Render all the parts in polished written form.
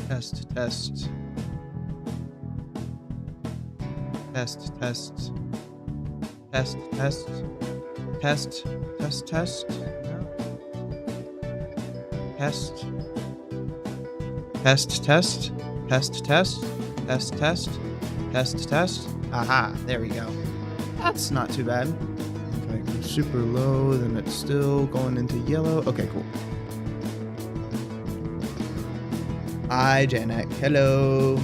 Test, test. Test, test. Test, test. Test, test, test. No. Test. Test, test. Test, test. Test, test. Test, test. Aha, there we go. That's not too bad. If I go super low, then it's still going into yellow. Okay, cool. Hi, Janek. Hello.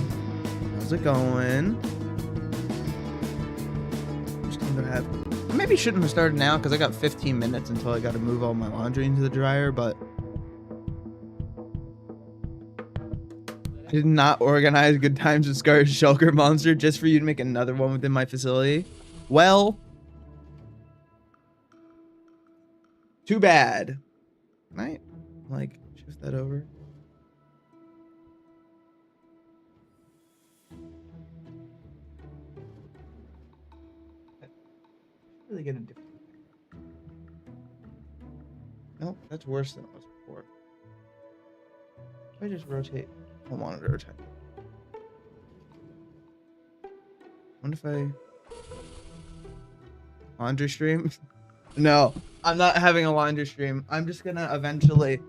How's it going? Just gonna have. I maybe shouldn't have started now because I got 15 minutes until I got to move all my laundry into the dryer, but I did not organize Good Times with Scar's Shulker monster just for you to make another one within my facility. Well, too bad. Can I, like, shift that over? Really get a different. Nope, that's worse than it was before. If I just rotate, I want it to rotate. What if I laundry stream? No, I'm not having a laundry stream. I'm just gonna eventually.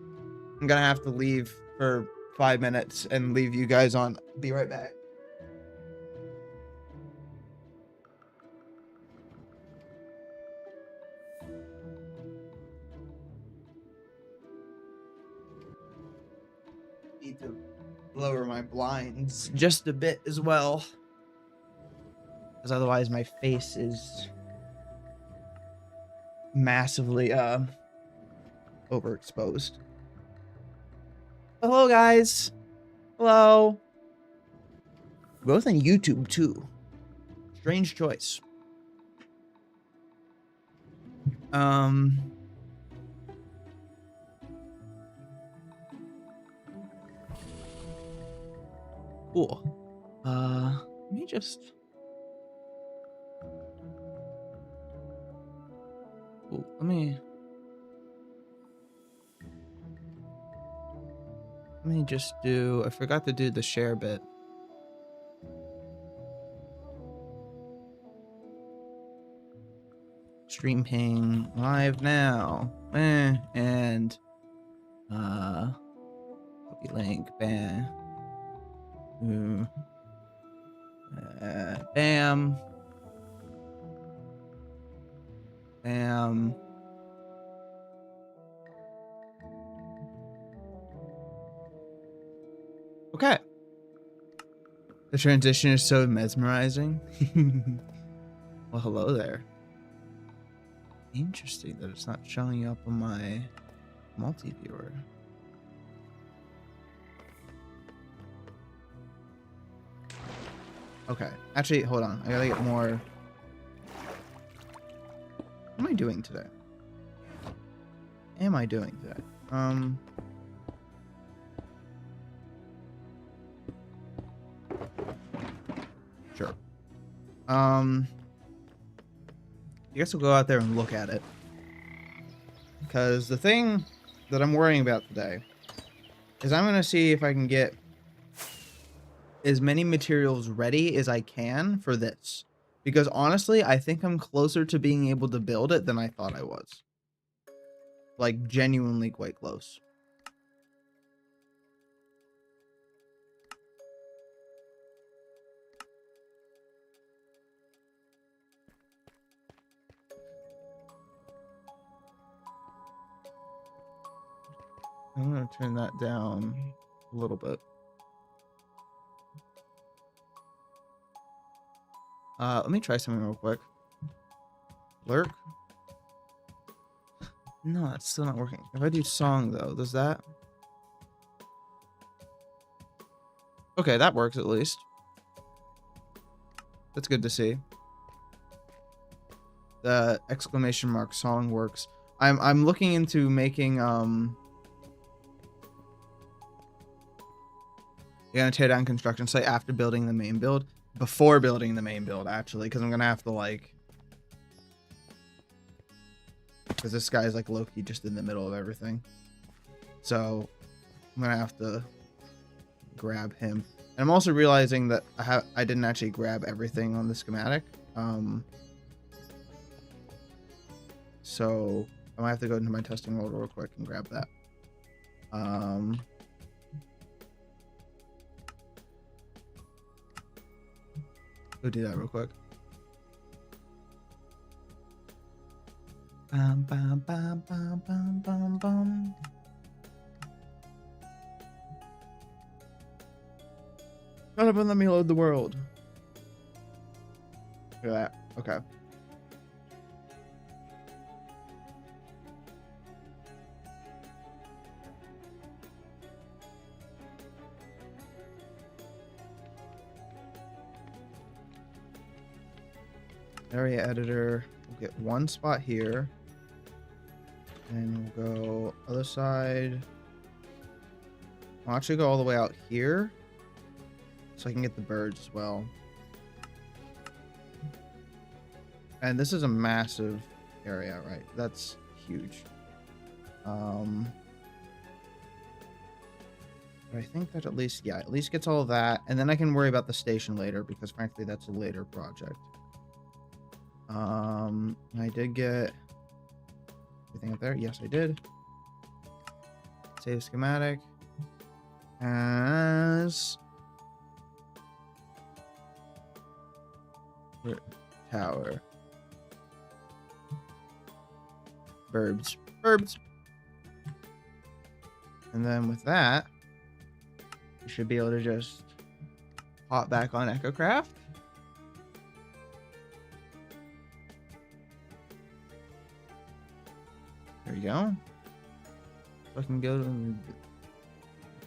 I'm gonna have to leave for 5 minutes and leave you guys on. Be right back. Need to lower my blinds just a bit as well, because otherwise my face is massively overexposed. Hello guys. Hello. Both on YouTube too. Strange choice. Cool. Let me just. Ooh, let me just do. I forgot to do the share bit. Stream ping live now. And copy link. Bam. Bam. Bam. Okay. The transition is so mesmerizing. Well, hello there. Interesting that it's not showing up on my multi-viewer. Okay. Actually, hold on. I gotta get more. What am I doing today? Sure. I guess we'll go out there and look at it. Because the thing that I'm worrying about today is I'm going to see if I can get as many materials ready as I can for this. Because honestly, I think I'm closer to being able to build it than I thought I was. Like, genuinely quite close. I'm going to turn that down a little bit. Let me try something real quick. Lurk? No, it's still not working. If I do song, though, does that? Okay, that works at least. That's good to see. The exclamation mark song works. I'm looking into making You're gonna tear down construction site after building the main build. Before building the main build, actually, because I'm gonna have to, like, because this guy's like low-key just in the middle of everything. So I'm gonna have to grab him. And I'm also realizing that I didn't actually grab everything on the schematic. So I might have to go into my testing world real quick and grab that. Go do that real quick. Bum, bum, bum, bum, bum, bum, bum. Shut up and let me load the world. Look at that. Okay. Area editor. We'll get one spot here. And we'll go other side. I'll actually go all the way out here. So I can get the birds as well. And this is a massive area, right? That's huge. But I think that at least gets all of that. And then I can worry about the station later because frankly, that's a later project. I did get everything up there. Yes, I did. Save schematic as tower. Burbs. And then with that, you should be able to just hop back on Echocraft. There you go. So I can go to...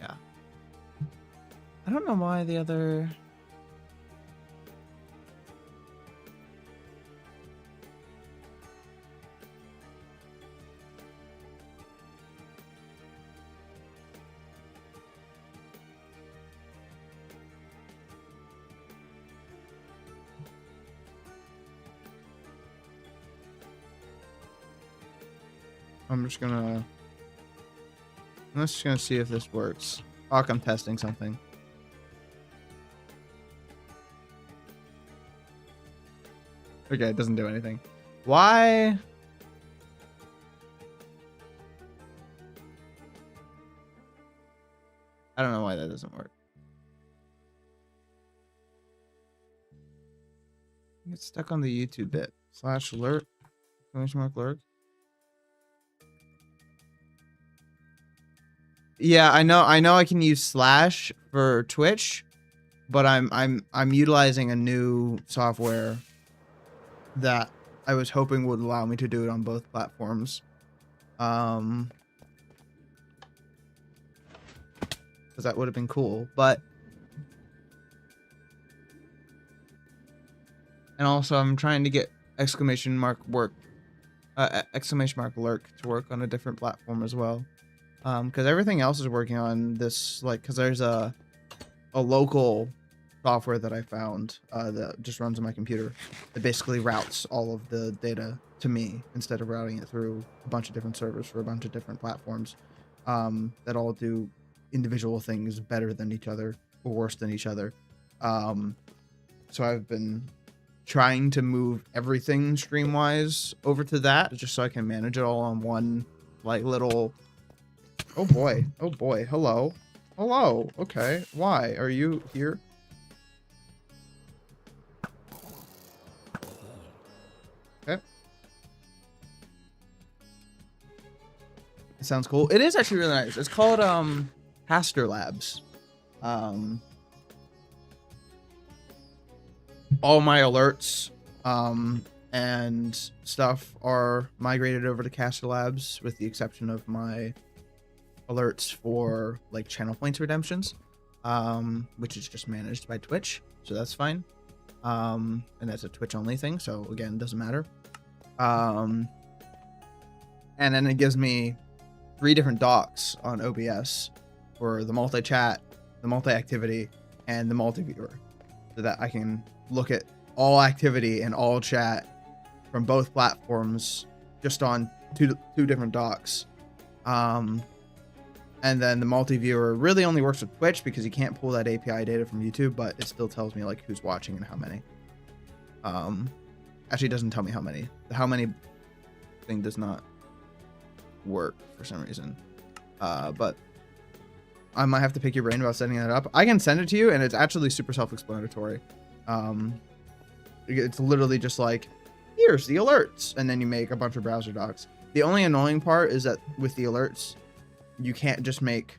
Yeah. I don't know why the other... I'm just gonna see if this works. Fuck, I'm testing something. Okay, it doesn't do anything. Why? I don't know why that doesn't work. Get stuck on the YouTube bit. /alert. !lurk. Yeah, I know I can use slash for Twitch, but I'm utilizing a new software that I was hoping would allow me to do it on both platforms. Because that would have been cool, but and also I'm trying to get ! lurk to work on a different platform as well. Because everything else is working on this, like, because there's a local software that I found that just runs on my computer. It basically routes all of the data to me instead of routing it through a bunch of different servers for a bunch of different platforms that all do individual things better than each other or worse than each other. So I've been trying to move everything stream-wise over to that just so I can manage it all on one, like, little... Oh boy. Hello. Okay. Why are you here? Okay. It sounds cool. It is actually really nice. It's called Haster Labs. All my alerts and stuff are migrated over to Caster Labs with the exception of my alerts for like channel points redemptions, which is just managed by Twitch, so that's fine. And that's a Twitch only thing, so again, it doesn't matter. And then it gives me 3 different docs on OBS for the multi-chat, the multi-activity, and the multi-viewer, so that I can look at all activity and all chat from both platforms just on two different docs. And then the multi-viewer really only works with Twitch because you can't pull that API data from YouTube, but it still tells me like who's watching and how many. Actually, it doesn't tell me how many. The how many thing does not work for some reason. But I might have to pick your brain about setting that up. I can send it to you, and it's actually super self-explanatory. It's literally just like, here's the alerts, and then you make a bunch of browser docs. The only annoying part is that with the alerts, you can't just make,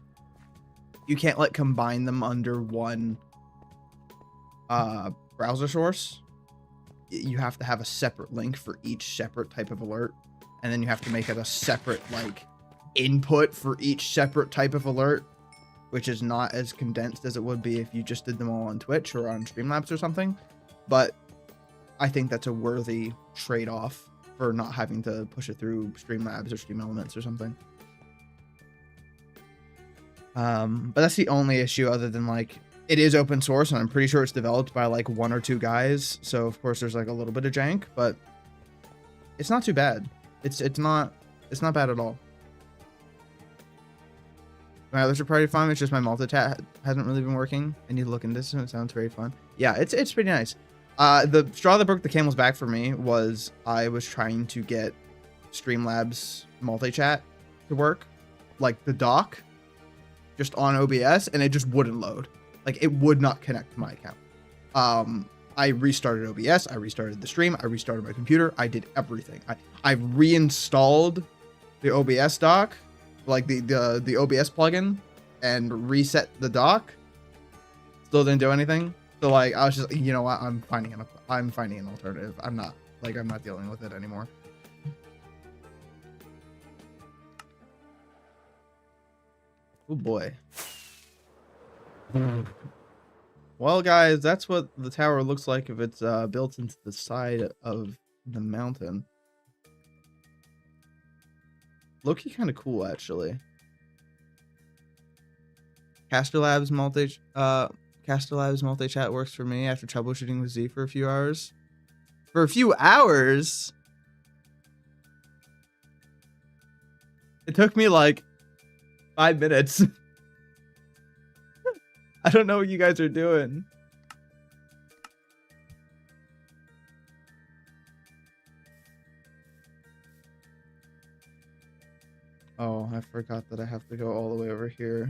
you can't like combine them under one browser source. You have to have a separate link for each separate type of alert, and then you have to make it a separate like input for each separate type of alert, which is not as condensed as it would be if you just did them all on Twitch or on Streamlabs or something. But I think that's a worthy trade-off for not having to push it through Streamlabs or Stream Elements or something. But that's the only issue, other than like it is open source, and I'm pretty sure it's developed by like 1 or 2 guys. So of course there's like a little bit of jank, but it's not too bad. It's not bad at all. My others are pretty fun. It's just my multi-chat hasn't really been working. I need to look into this, and it sounds very fun. Yeah, it's pretty nice. The straw that broke the camel's back for me was I was trying to get Streamlabs multi-chat to work, like the dock, just on OBS, and it just wouldn't load. Like, it would not connect to my account. I restarted OBS, I restarted the stream, I restarted my computer, I did everything. I reinstalled the OBS dock, like the OBS plugin, and reset the dock. Still didn't do anything. So like, I was just, you know what, I'm finding an alternative. I'm not dealing with it anymore. Oh boy. Well, guys, that's what the tower looks like if it's built into the side of the mountain. Low-key kind of cool, actually. Caster Labs multi-chat works for me after troubleshooting with Z for a few hours. For a few hours? It took me like 5 minutes. I don't know what you guys are doing. Oh, I forgot that I have to go all the way over here.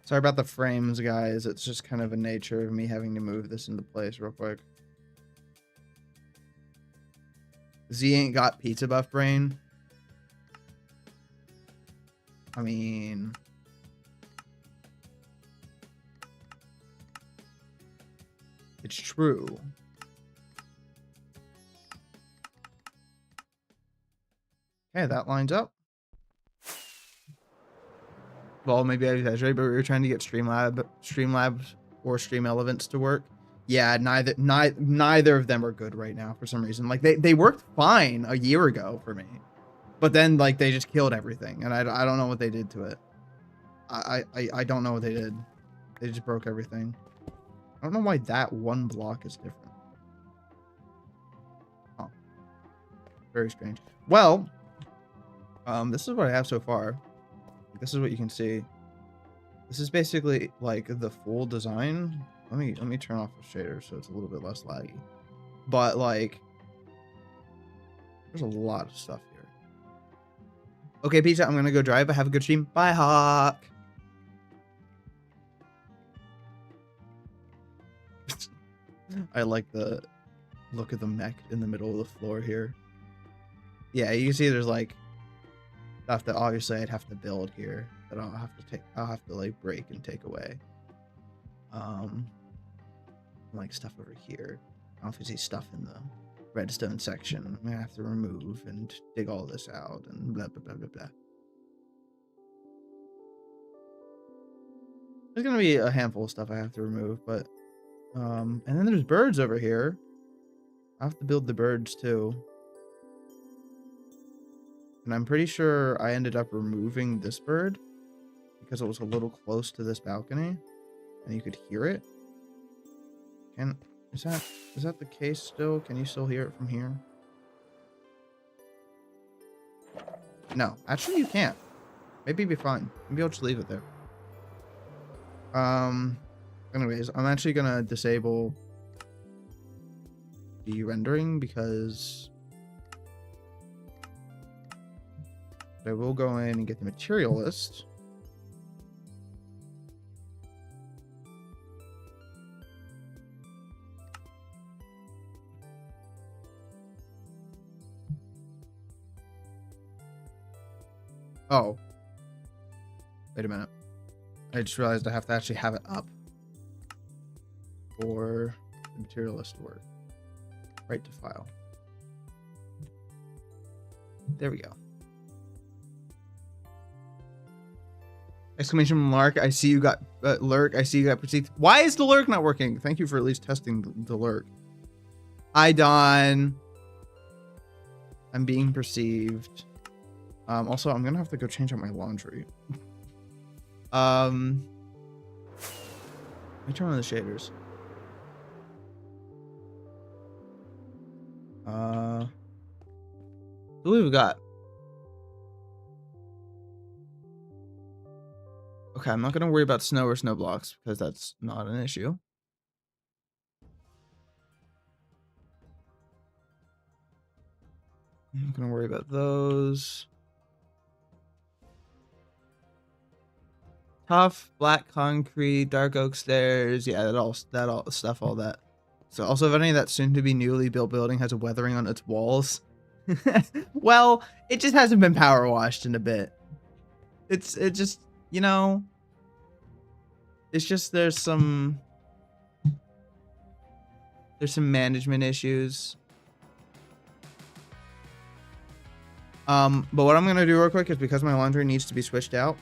Sorry about the frames, guys. It's just kind of a nature of me having to move this into place real quick. Z ain't got pizza buff brain. I mean, it's true. Okay, that lines up. Well, maybe I exaggerate, but we were trying to get Streamlabs or Stream Elements to work. Yeah, neither of them are good right now for some reason. Like they worked fine a year ago for me, but then like they just killed everything, and I don't know what they did to it. I don't know what they did. They just broke everything. I don't know why that one block is different. Oh, very strange. Well, this is what I have so far. This is what you can see. This is basically like the full design. Let me turn off the shader so it's a little bit less laggy. But like, there's a lot of stuff here. Okay, peace out. I'm gonna go drive. Have a good stream. Bye, Hawk. I like the look of the mech in the middle of the floor here. Yeah, you can see there's like stuff that obviously I'd have to build here that I'll have to like break and take away. Like stuff over here. I don't know if you see stuff in the redstone section. I'm gonna have to remove and dig all this out and blah blah blah blah blah. There's gonna be a handful of stuff I have to remove, but and then there's birds over here. I have to build the birds too. And I'm pretty sure I ended up removing this bird because it was a little close to this balcony and you could hear it. Is that the case still? Can you still hear it from here? No, actually you can't. Maybe it'd be fine. Maybe I'll just leave it there. Anyways, I'm actually gonna disable the rendering because I will go in and get the material list. Oh. Wait a minute. I just realized I have to actually have it up for the material list to work. Right to file. There we go. Exclamation mark. I see you got lurk. I see you got perceived. Why is the lurk not working? Thank you for at least testing the lurk. Hi, Don. I'm being perceived. Also, I'm gonna have to go change out my laundry. Let me turn on the shaders. What do we got? Okay, I'm not gonna worry about snow or snow blocks because that's not an issue. I'm not gonna worry about those. Tough, black concrete, dark oak stairs. Yeah, all that. So also, if any of that soon-to-be newly built building has a weathering on its walls, well, it just hasn't been power washed in a bit. It just, you know, it's just there's some management issues. But what I'm gonna do real quick is because my laundry needs to be switched out.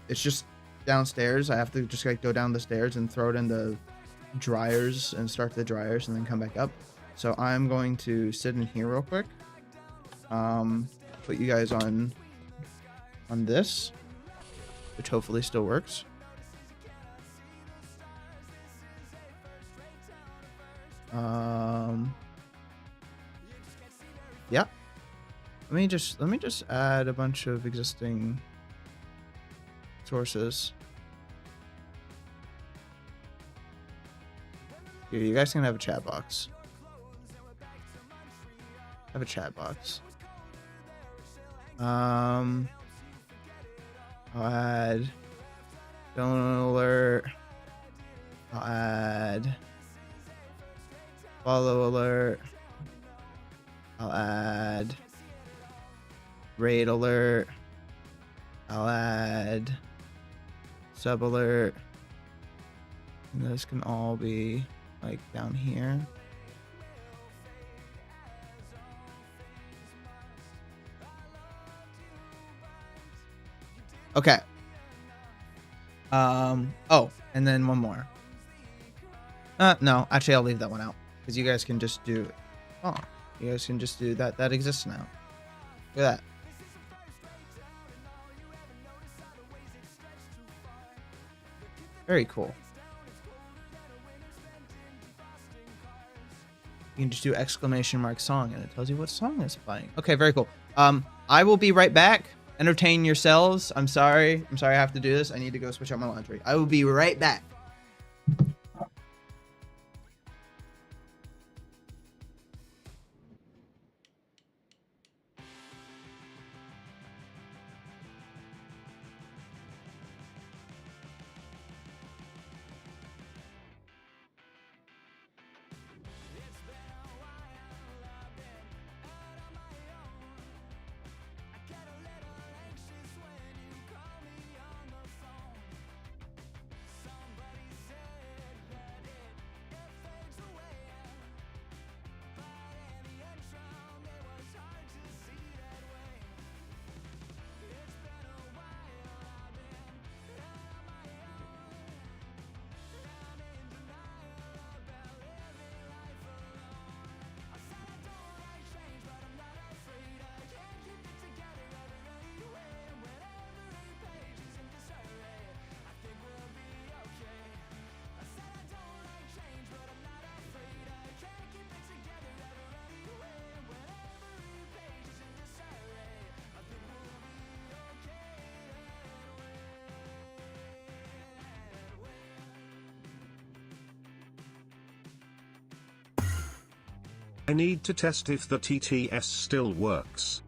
It's just downstairs. I have to just like go down the stairs and throw it in the dryers and start the dryers and then come back up. So I'm going to sit in here real quick. Put you guys on this, which hopefully still works. Yeah. Let me just add a bunch of existing sources. Here, you guys can have a chat box. Have a chat box. I'll add donut alert. I'll add follow alert. I'll add raid alert. I'll add sub alert. And those can all be like down here. Okay. Oh, and then one more. No, actually I'll leave that one out because you guys can just do it. Oh, you guys can just do that. That exists now. Look at that. Very cool. You can just do exclamation mark song and it tells you what song it's playing. Okay, very cool. I will be right back. Entertain yourselves. I'm sorry I have to do this. I need to go switch out my laundry. I will be right back. I need to test if the TTS still works.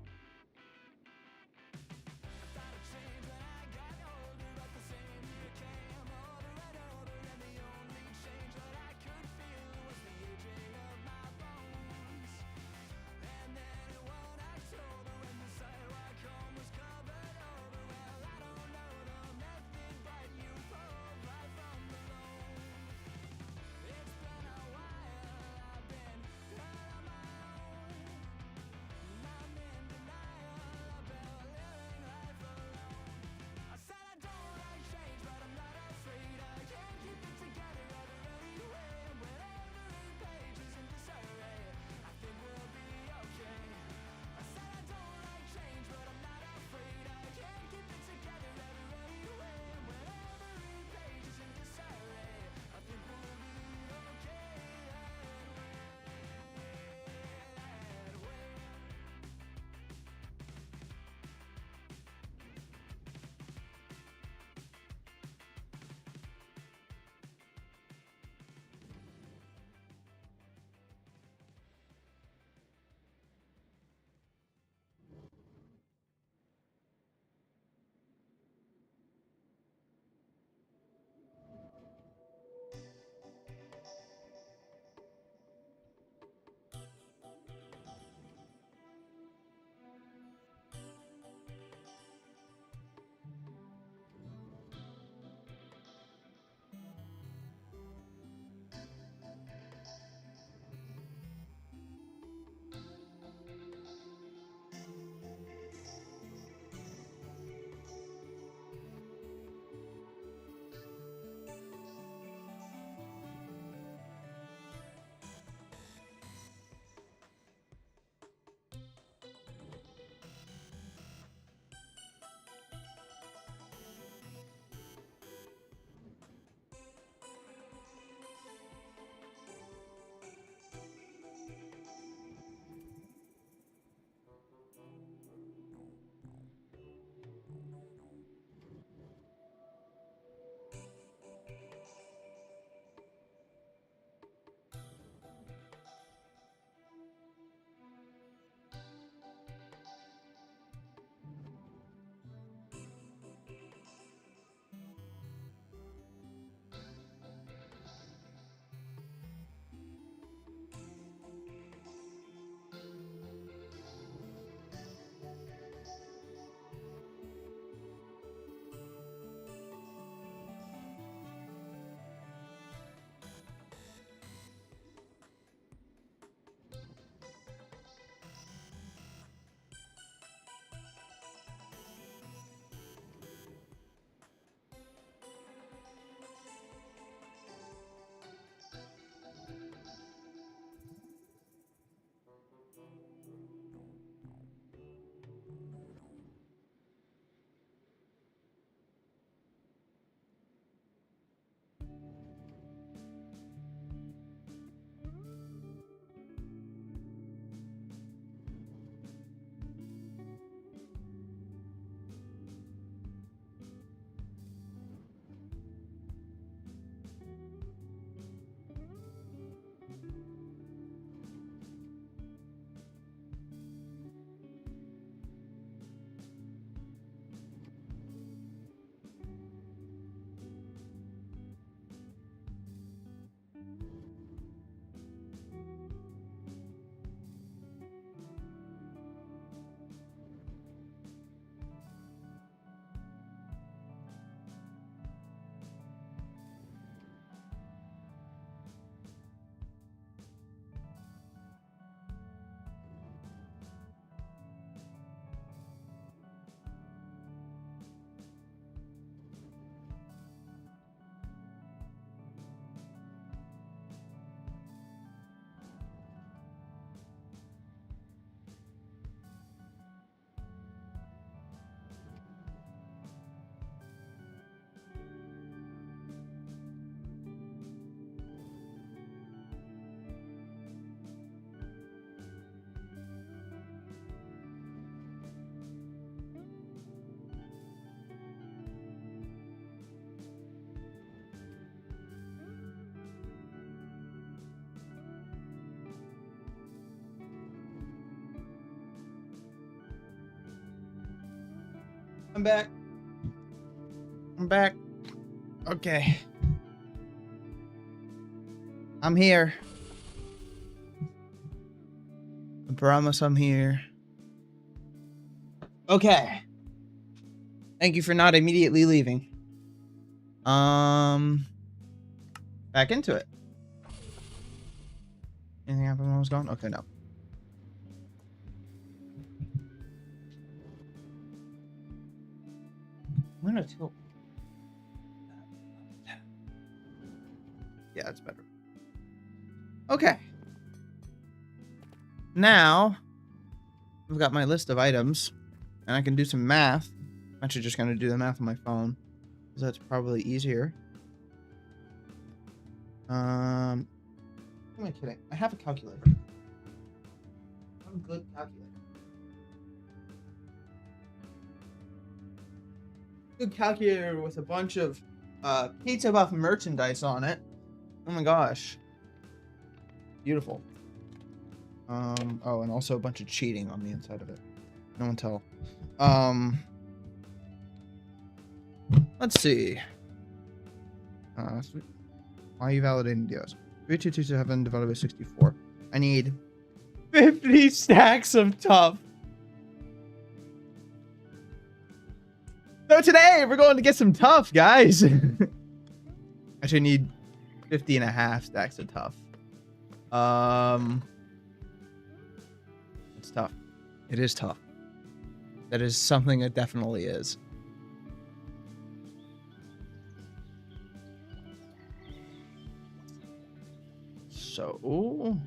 I'm back. I'm back. Okay. I'm here. I promise I'm here. Okay. Thank you for not immediately leaving. Back into it. Anything happened when I was gone? Okay, no. I'm gonna tilt. Yeah, it's better. Okay. Now, I've got my list of items, and I can do some math. I'm actually just gonna do the math on my phone, because that's probably easier. Who am I kidding? I have a calculator. I'm a good calculator. Good calculator with a bunch of Pizza Buff merchandise on it. Oh my gosh. Beautiful. Oh, and also a bunch of cheating on the inside of it. No one tell. Let's see. Why are you validating deals? 3227 divided by 64. I need 50 stacks of tough. So today we're going to get some tough, guys. Actually, I need 50 and a half stacks of tough. It's tough. It is tough. That is something it definitely is. So,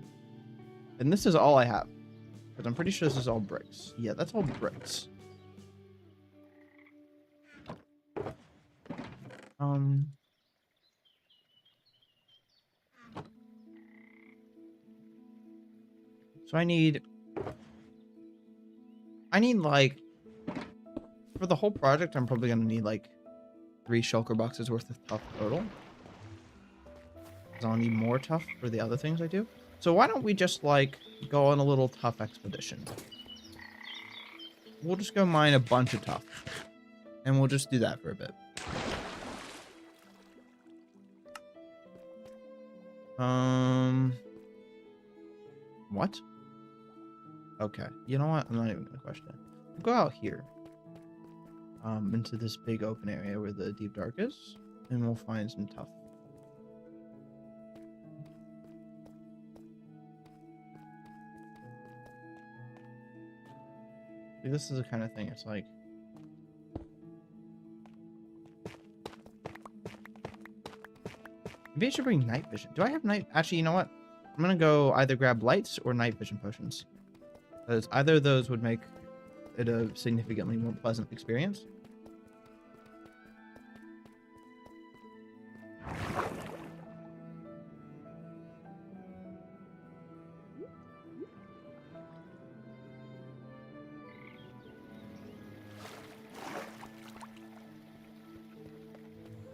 and this is all I have, because I'm pretty sure this is all bricks. Yeah, that's all bricks. So I need like, for the whole project, I'm probably gonna need like 3 shulker boxes worth of tough total. Because I'll need more tough for the other things I do. So why don't we just like go on a little tough expedition? We'll just go mine a bunch of tough. And we'll just do that for a bit. What? Okay. You know what? I'm not even gonna question it. We'll go out here. Into this big open area where the deep dark is. And we'll find some tough. See, this is the kind of thing, it's like... Maybe I should bring night vision. Do I have night? Actually, you know what? I'm gonna go either grab lights or night vision potions. Because either of those would make it a significantly more pleasant experience.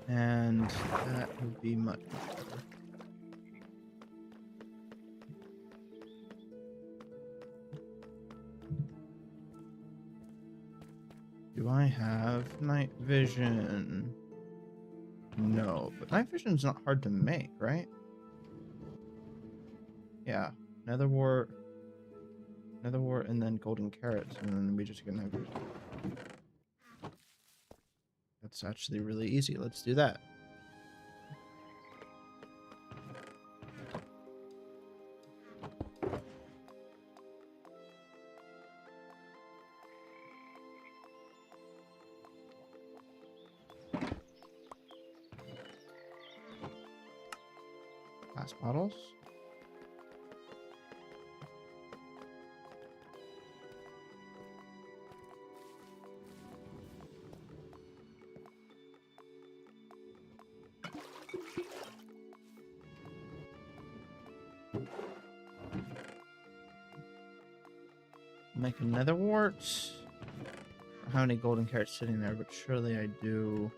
And that would be much better. Do I have night vision? No, but night vision's not hard to make, right? Yeah, nether wart, and then golden carrots, and then we just get night vision. That's actually really easy. Let's do that. Glass bottles. Make another wart. I don't have any golden carrots sitting there, but surely I do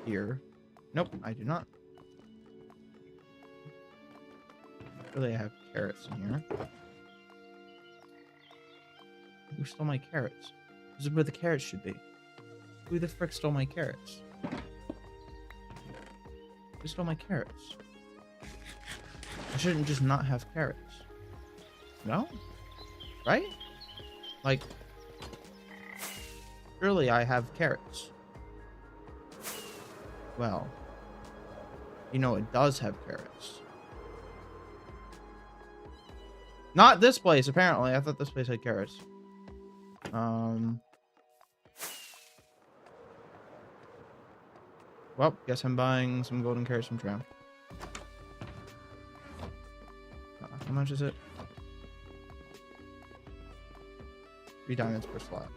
here. Nope, I do not. Surely I have carrots in here. Who stole my carrots? This is where the carrots should be. Who the frick stole my carrots? Who stole my carrots? I shouldn't just not have carrots. No? Right? Like, surely I have carrots. Well, you know it does have carrots. Not this place, apparently. I thought this place had carrots. Well, guess I'm buying some golden carrots from Tram. How much is it? 3 diamonds per slot.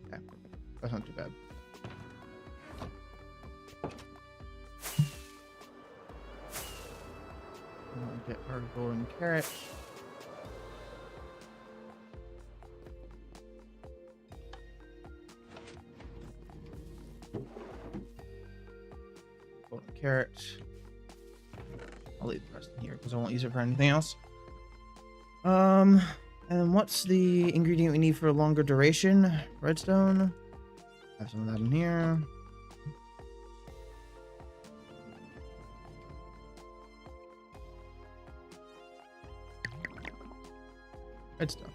Okay, that's not too bad. We'll get our golden carrots. Golden carrots. I'll leave the rest in here because I won't use it for anything else. And what's the ingredient we need for a longer duration? Redstone. Have some of that in here. Redstone.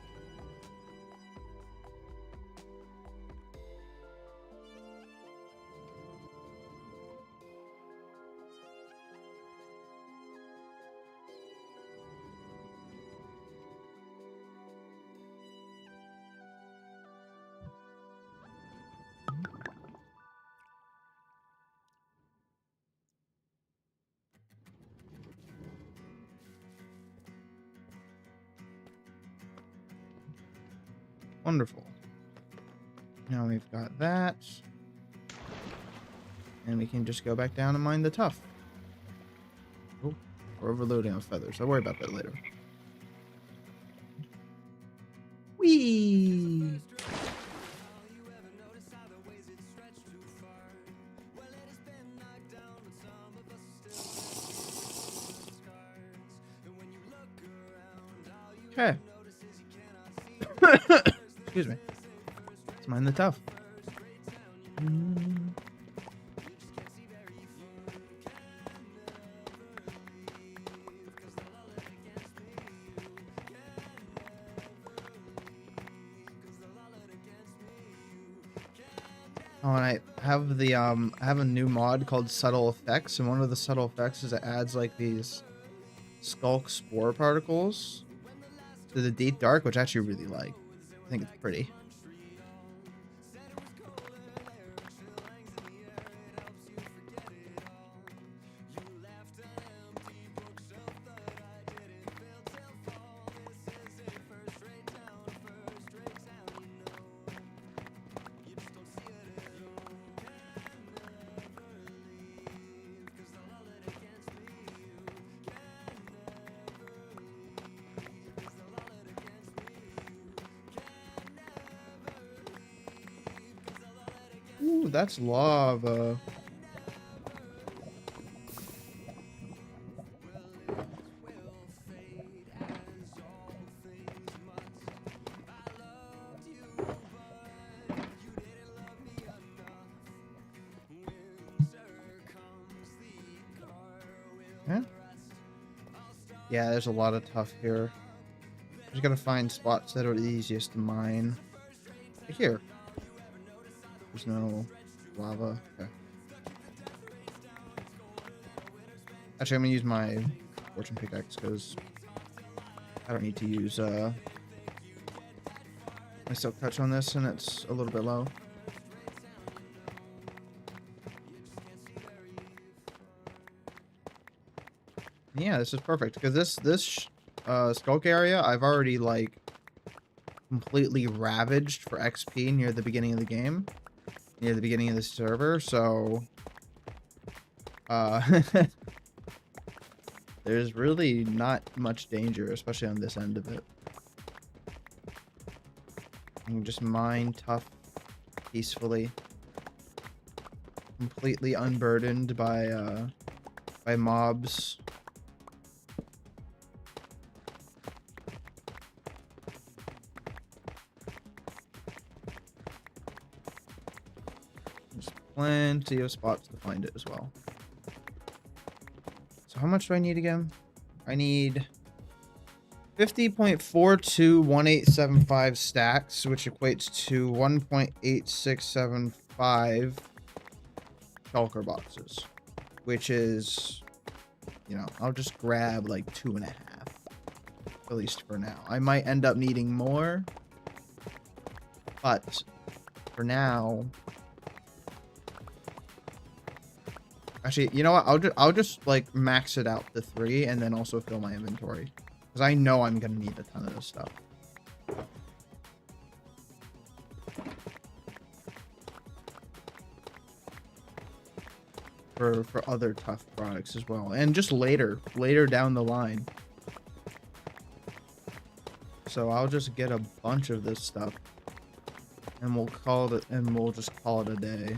Wonderful. Now we've got that. And we can just go back down and mine the tough. Oh, we're overloading on feathers. I'll worry about that later. Whee! Okay. Excuse me. Let's mine the tough. Oh, and I have the I have a new mod called Subtle Effects, and one of the subtle effects is it adds like these skulk spore particles to the deep dark, which I actually really like. I think it's pretty. Ooh, that's lava. Yeah. Yeah, there's a lot of tough here. Just gotta find spots that are the easiest to mine. Like here. There's no lava. Okay. Actually, I'm gonna use my fortune pickaxe because I don't need to use my silk touch on this, and it's a little bit low. Yeah, this is perfect because this skulk area I've already like completely ravaged for XP near the beginning of the game, near the beginning of the server. So there's really not much danger, especially on this end of it. You can just mine tough peacefully, completely unburdened by mobs. plenty of spots to find it as well. So how much do I need again? I need 50.421875 stacks, which equates to 1.8675 shulker boxes, which is, you know, I'll just grab like 2.5, at least for now. I might end up needing more, but for now, actually, you know what? I'll just like max it out to 3 and then also fill my inventory, because I know I'm gonna need a ton of this stuff. For other tough products as well, and just later down the line. So I'll just get a bunch of this stuff, and we'll just call it a day.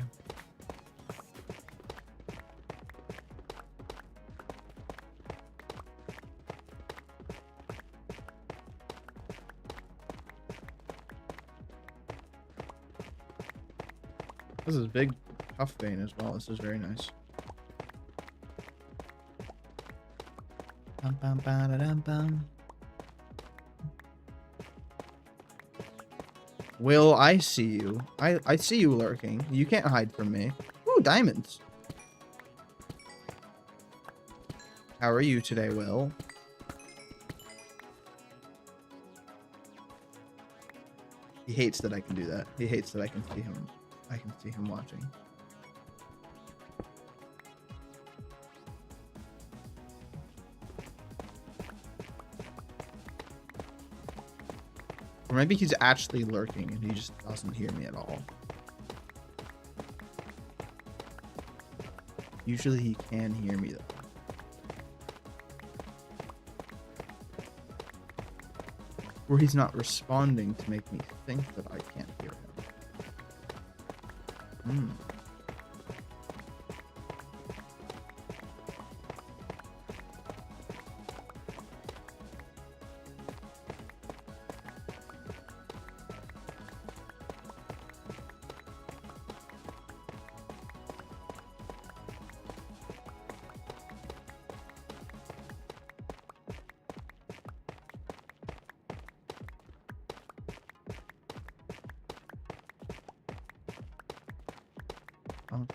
This is big tough vein as well. This is very nice. Bum, bum, ba-da-dum, bum. Will, I see you. I see you lurking. You can't hide from me. Ooh, diamonds. How are you today, Will? He hates that I can do that. He hates that I can see him. I can see him watching. Or maybe he's actually lurking and he just doesn't hear me at all. Usually he can hear me though. Or he's not responding to make me think that I can't hear him.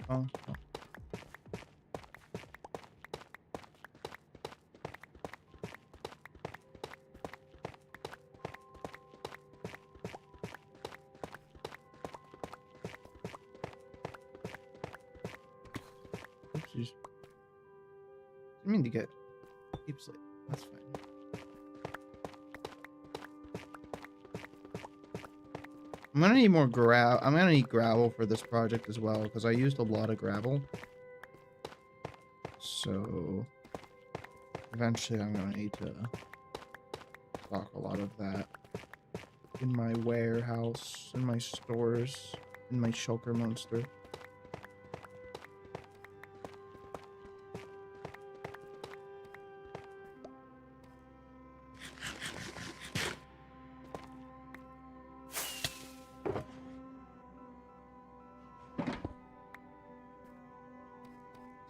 Oh. Oopsies. I mean to get deep sleep. That's fine. I'm gonna need more gravel. I'm gonna need gravel for this project as well, because I used a lot of gravel. So eventually I'm gonna need to stock a lot of that in my warehouse, in my stores, in my shulker monster.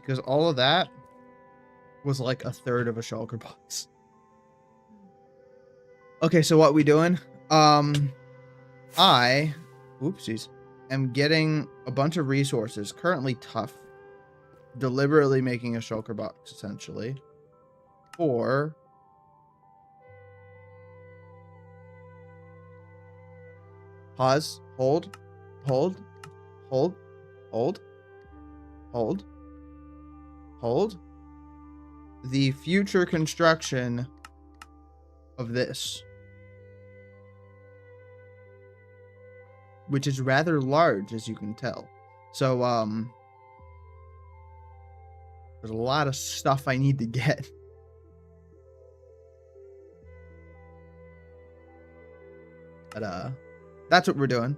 Because all of that was like a third of a shulker box. Okay, so what we doing? I, oopsies, am getting a bunch of resources, currently tough, deliberately making a shulker box, essentially, for pause, hold, the future construction of this, which is rather large, as you can tell. So there's a lot of stuff I need to get. But that's what we're doing.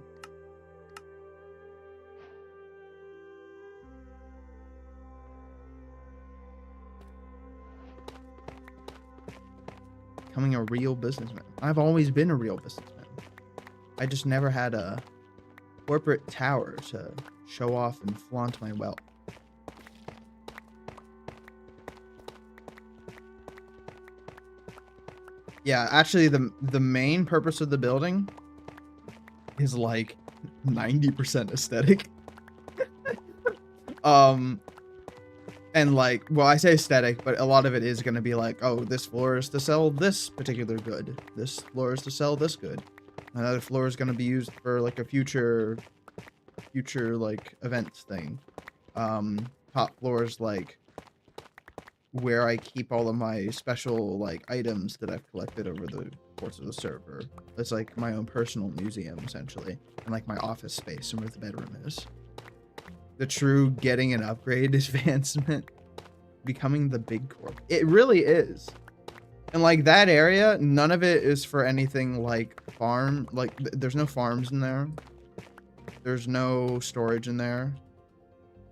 Becoming a real businessman. I've always been a real businessman. I just never had a corporate tower to show off and flaunt my wealth. Yeah, actually, the main purpose of the building is like 90% aesthetic. And like, well, I say aesthetic, but a lot of it is going to be like, oh, this floor is to sell this particular good. This floor is to sell this good. Another floor is going to be used for like a future like events thing. Top floor is like where I keep all of my special like items that I've collected over the course of the server. It's like my own personal museum essentially, and like my office space and where the bedroom is. The true getting an upgrade advancement, becoming the big corp. It really is. And like that area, none of it is for anything like farm. Like there's no farms in there. There's no storage in there.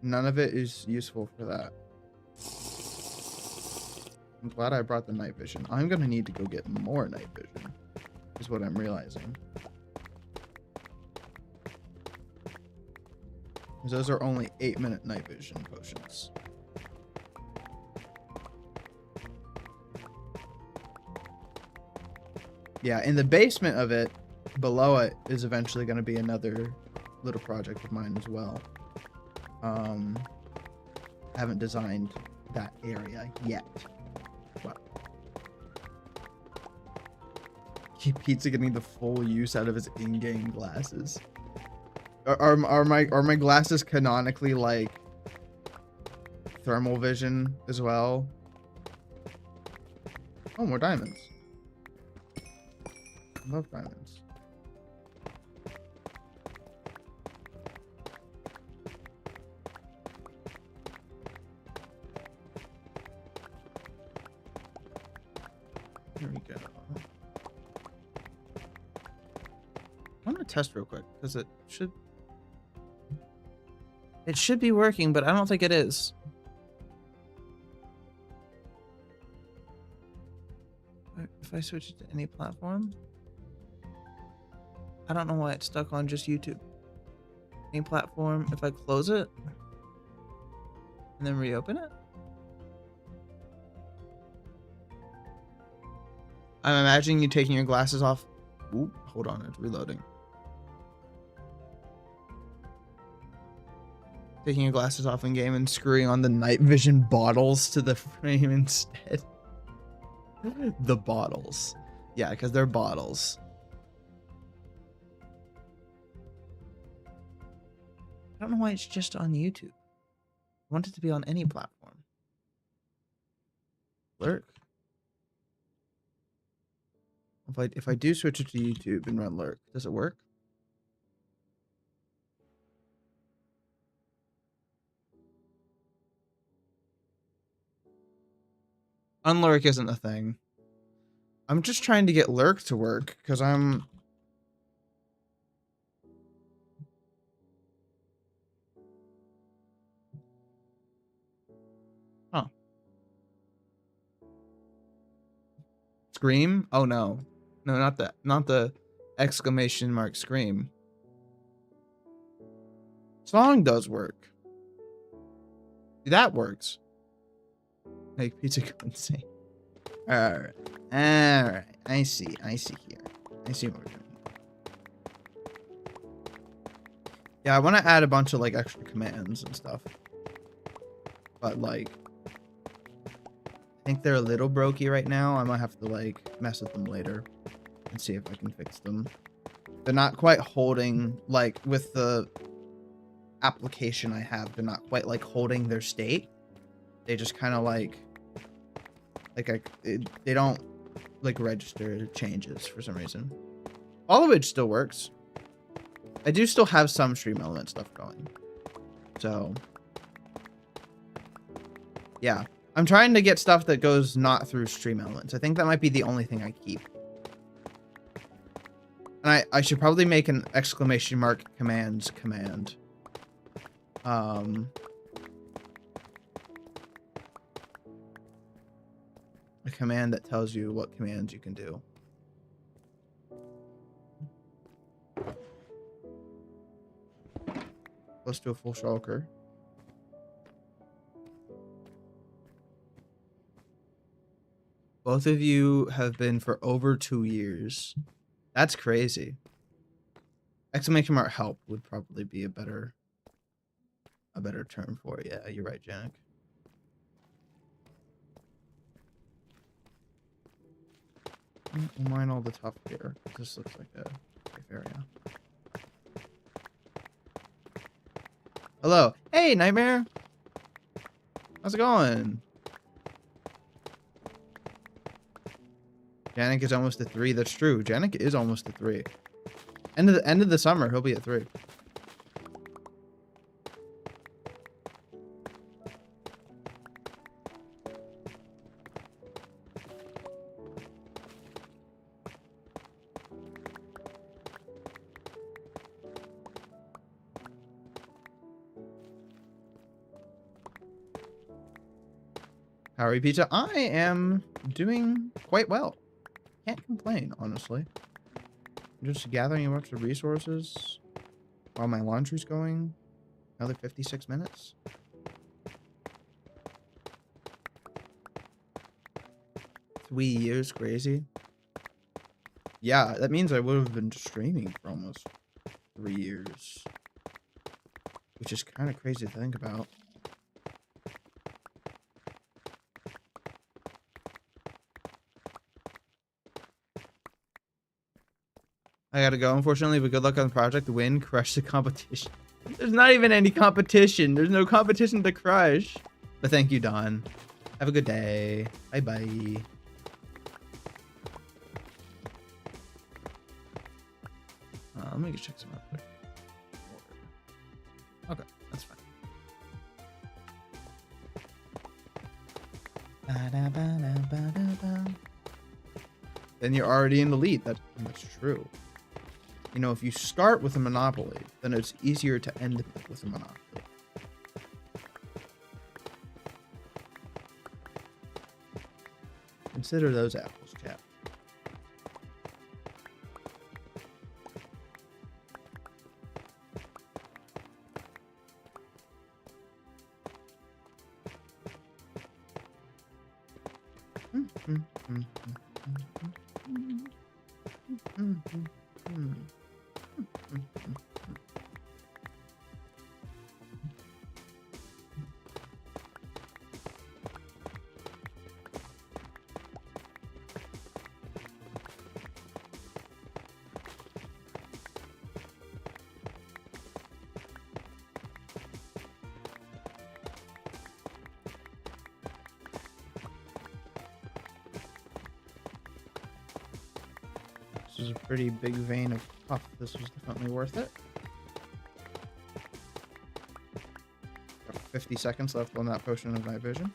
None of it is useful for that. I'm glad I brought the night vision. I'm gonna need to go get more night vision, is what I'm realizing. Because those are only 8-minute night vision potions. Yeah, in the basement of it, below it, is eventually going to be another little project of mine as well. Haven't designed that area yet. But Pizza getting the full use out of his in-game glasses. Are my glasses canonically like thermal vision as well? Oh, more diamonds. I love diamonds. Here we go. I'm gonna test real quick because it should be working, but I don't think it is. If I switch it to any platform, I don't know why it's stuck on just YouTube. Any platform, if I close it and then reopen it. I'm imagining you taking your glasses off. Ooh, hold on, it's reloading. Taking your glasses off in game and screwing on the night vision bottles to the frame instead. The bottles. Yeah, because they're bottles. I don't know why it's just on YouTube. I want it to be on any platform. Lurk. If I do switch it to YouTube and run Lurk, does it work? Unlurk isn't a thing. I'm just trying to get Lurk to work because I'm... Oh. Scream? Oh no. No, not that. Not the exclamation mark scream. Song does work. That works. Make pizza go insane. Alright. Alright. I see here. I see what we're doing. Yeah, I want to add a bunch of like extra commands and stuff. But like, I think they're a little brokey right now. I might have to like mess with them later and see if I can fix them. They're not quite holding, like with the application I have, they're not quite like holding their state. They just kind of like they don't like register changes for some reason. All of which still works. I do still have some stream element stuff going. So yeah, I'm trying to get stuff that goes not through stream elements. I think that might be the only thing I keep. And I should probably make an exclamation mark commands command. A command that tells you what commands you can do. close to a full shulker. Both of you have been for over 2 years. That's crazy. Exclamation mark help would probably be a better term for it. Yeah, you're right, Janik. We'll mine all the tough here. This looks like a safe area. Hello. Hey, Nightmare. How's it going? Janik is almost at 3. That's true. Janik is almost at 3. End of the summer, he'll be at 3. How are you, Pizza? I am doing quite well. Can't complain, honestly. I'm just gathering a bunch of resources while my laundry's going. Another 56 minutes. Three years, crazy. Yeah, that means I would have been streaming for almost 3 years. Which is kind of crazy to think about. I gotta go, unfortunately, but good luck on the project. Win, crush the competition. There's not even any competition. There's no competition to crush. But thank you, Don. Have a good day. Bye-bye. Let me just check some real quick. Okay, that's fine. Then you're already in the lead. That's true. You know, if you start with a monopoly, then it's easier to end with a monopoly. Consider those apples, chap. This is a pretty big vein of puff. This was definitely worth it. Got 50 seconds left on that potion of night vision.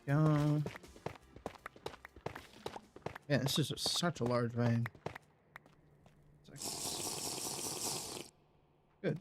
Go. Yeah, this is such a large vein. Good.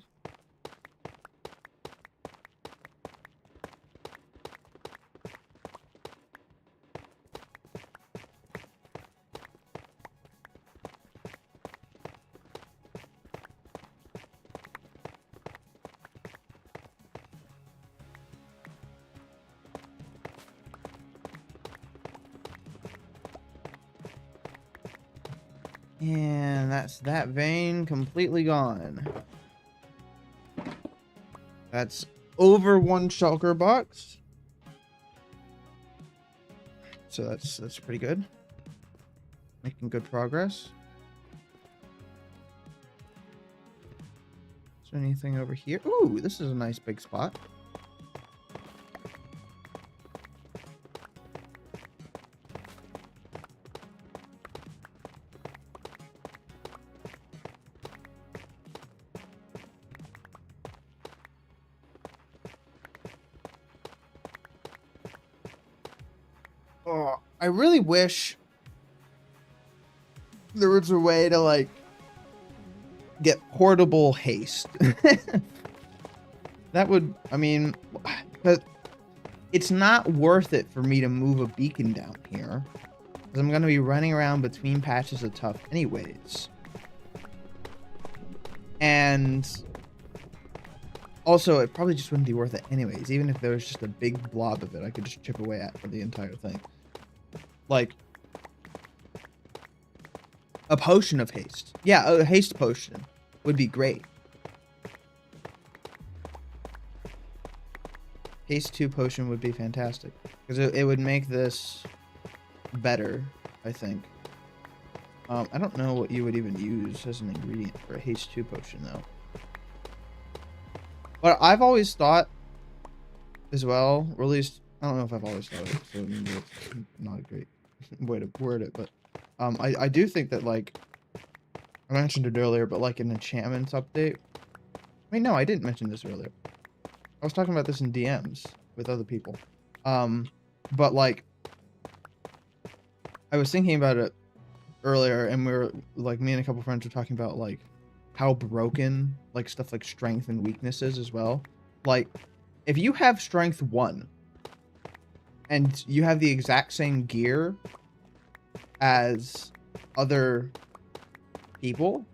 And that's that vein completely gone. That's over 1 shulker box. So that's pretty good. Making good progress. Is there anything over here? Ooh, this is a nice big spot. Oh, I really wish there was a way to like get portable haste. That would, I mean, but it's not worth it for me to move a beacon down here, because I'm going to be running around between patches of tough anyways. And also, it probably just wouldn't be worth it anyways. Even if there was just a big blob of it, I could just chip away at for the entire thing. Like, a potion of haste. Yeah, a haste potion would be great. Haste 2 potion would be fantastic. Because it would make this better, I think. I don't know what you would even use as an ingredient for a haste 2 potion, though. But I've always thought, as well, or at least, I don't know if I've always thought it, so maybe it's not a great way to word it, but I do think that, like, I mentioned it earlier, but like an enchantments update. Wait, no, I didn't mention this earlier. I was talking about this in DMs with other people. But like, I was thinking about it earlier, and we were like, me and a couple friends were talking about like how broken like stuff like strength and weaknesses as well. Like, if you have strength 1 and you have the exact same gear as other people,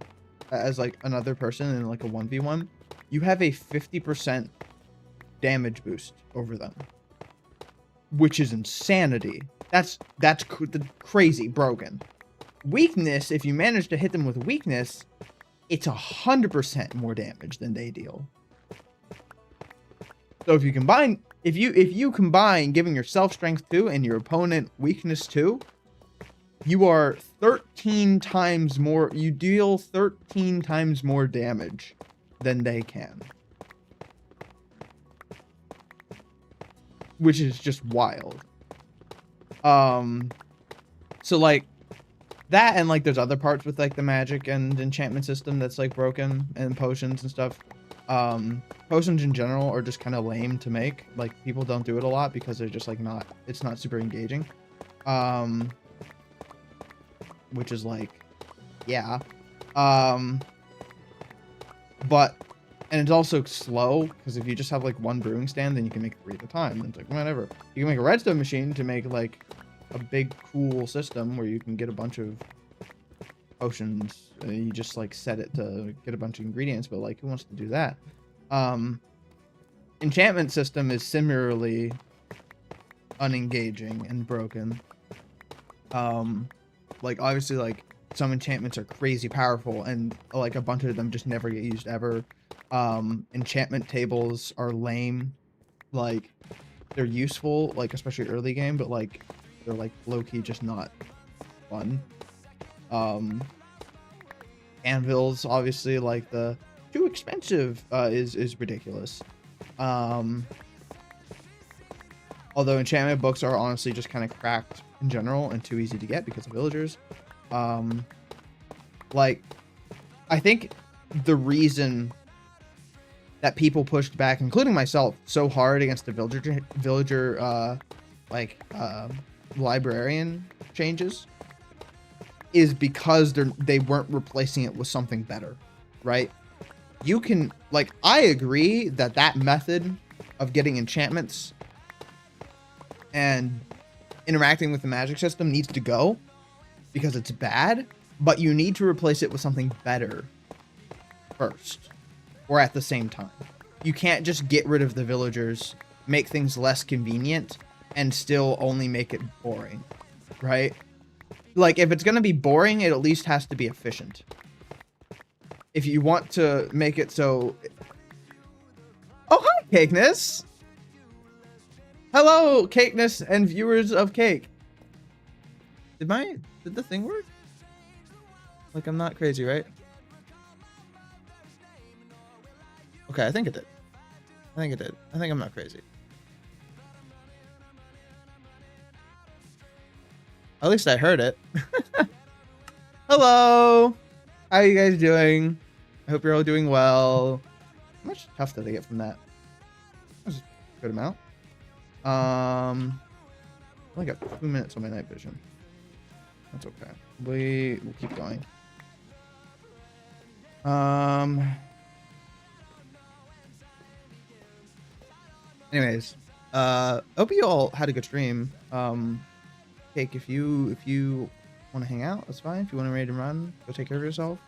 as like another person in like a 1v1, you have a 50% damage boost over them, which is insanity. That's crazy broken. Weakness, if you manage to hit them with weakness, it's 100% more damage than they deal. So if you combine, if you combine giving yourself strength 2 and your opponent weakness 2, you are 13 times more, you deal 13 times more damage than they can. Which is just wild. So like that, and like there's other parts with like the magic and enchantment system that's like broken, and potions and stuff. Potions in general are just kind of lame to make. Like, people don't do it a lot because they're just like not, it's not super engaging. Which is like, yeah. But, and it's also slow, because if you just have like one brewing stand, then you can make 3 at a time. And it's like, whatever. You can make a redstone machine to make like a big cool system where you can get a bunch of potions. You just like set it to get a bunch of ingredients, but like, who wants to do that? Enchantment system is similarly unengaging and broken. Like, obviously, like, some enchantments are crazy powerful, and like a bunch of them just never get used ever. Enchantment tables are lame. Like, they're useful, like, especially early game, but like, they're like low-key just not fun. Anvils, obviously, like, the too expensive is ridiculous. Although enchantment books are honestly just kind of cracked in general and too easy to get because of villagers. Like, I think the reason that people pushed back, including myself, so hard against the villager librarian changes is because they weren't replacing it with something better, right? You can, like, I agree that that method of getting enchantments and interacting with the magic system needs to go because it's bad, but you need to replace it with something better first, or at the same time. You can't just get rid of the villagers, make things less convenient, and still only make it boring, right? Like, if it's gonna be boring, it at least has to be efficient. If you want to make it so... Oh, hi, Cakeness! Hello, Cakeness and viewers of Cake. Did the thing work? Like, I'm not crazy, right? Okay, I think it did. I think it did. I think I'm not crazy. At least I heard it. Hello! How are you guys doing? I hope you're all doing well. How much tough did I get from that? That was a good amount. I only got 2 minutes on my night vision. That's okay. We'll keep going. Anyways, hope you all had a good stream. Cake, if you want to hang out, that's fine. If you want to raid and run, go take care of yourself.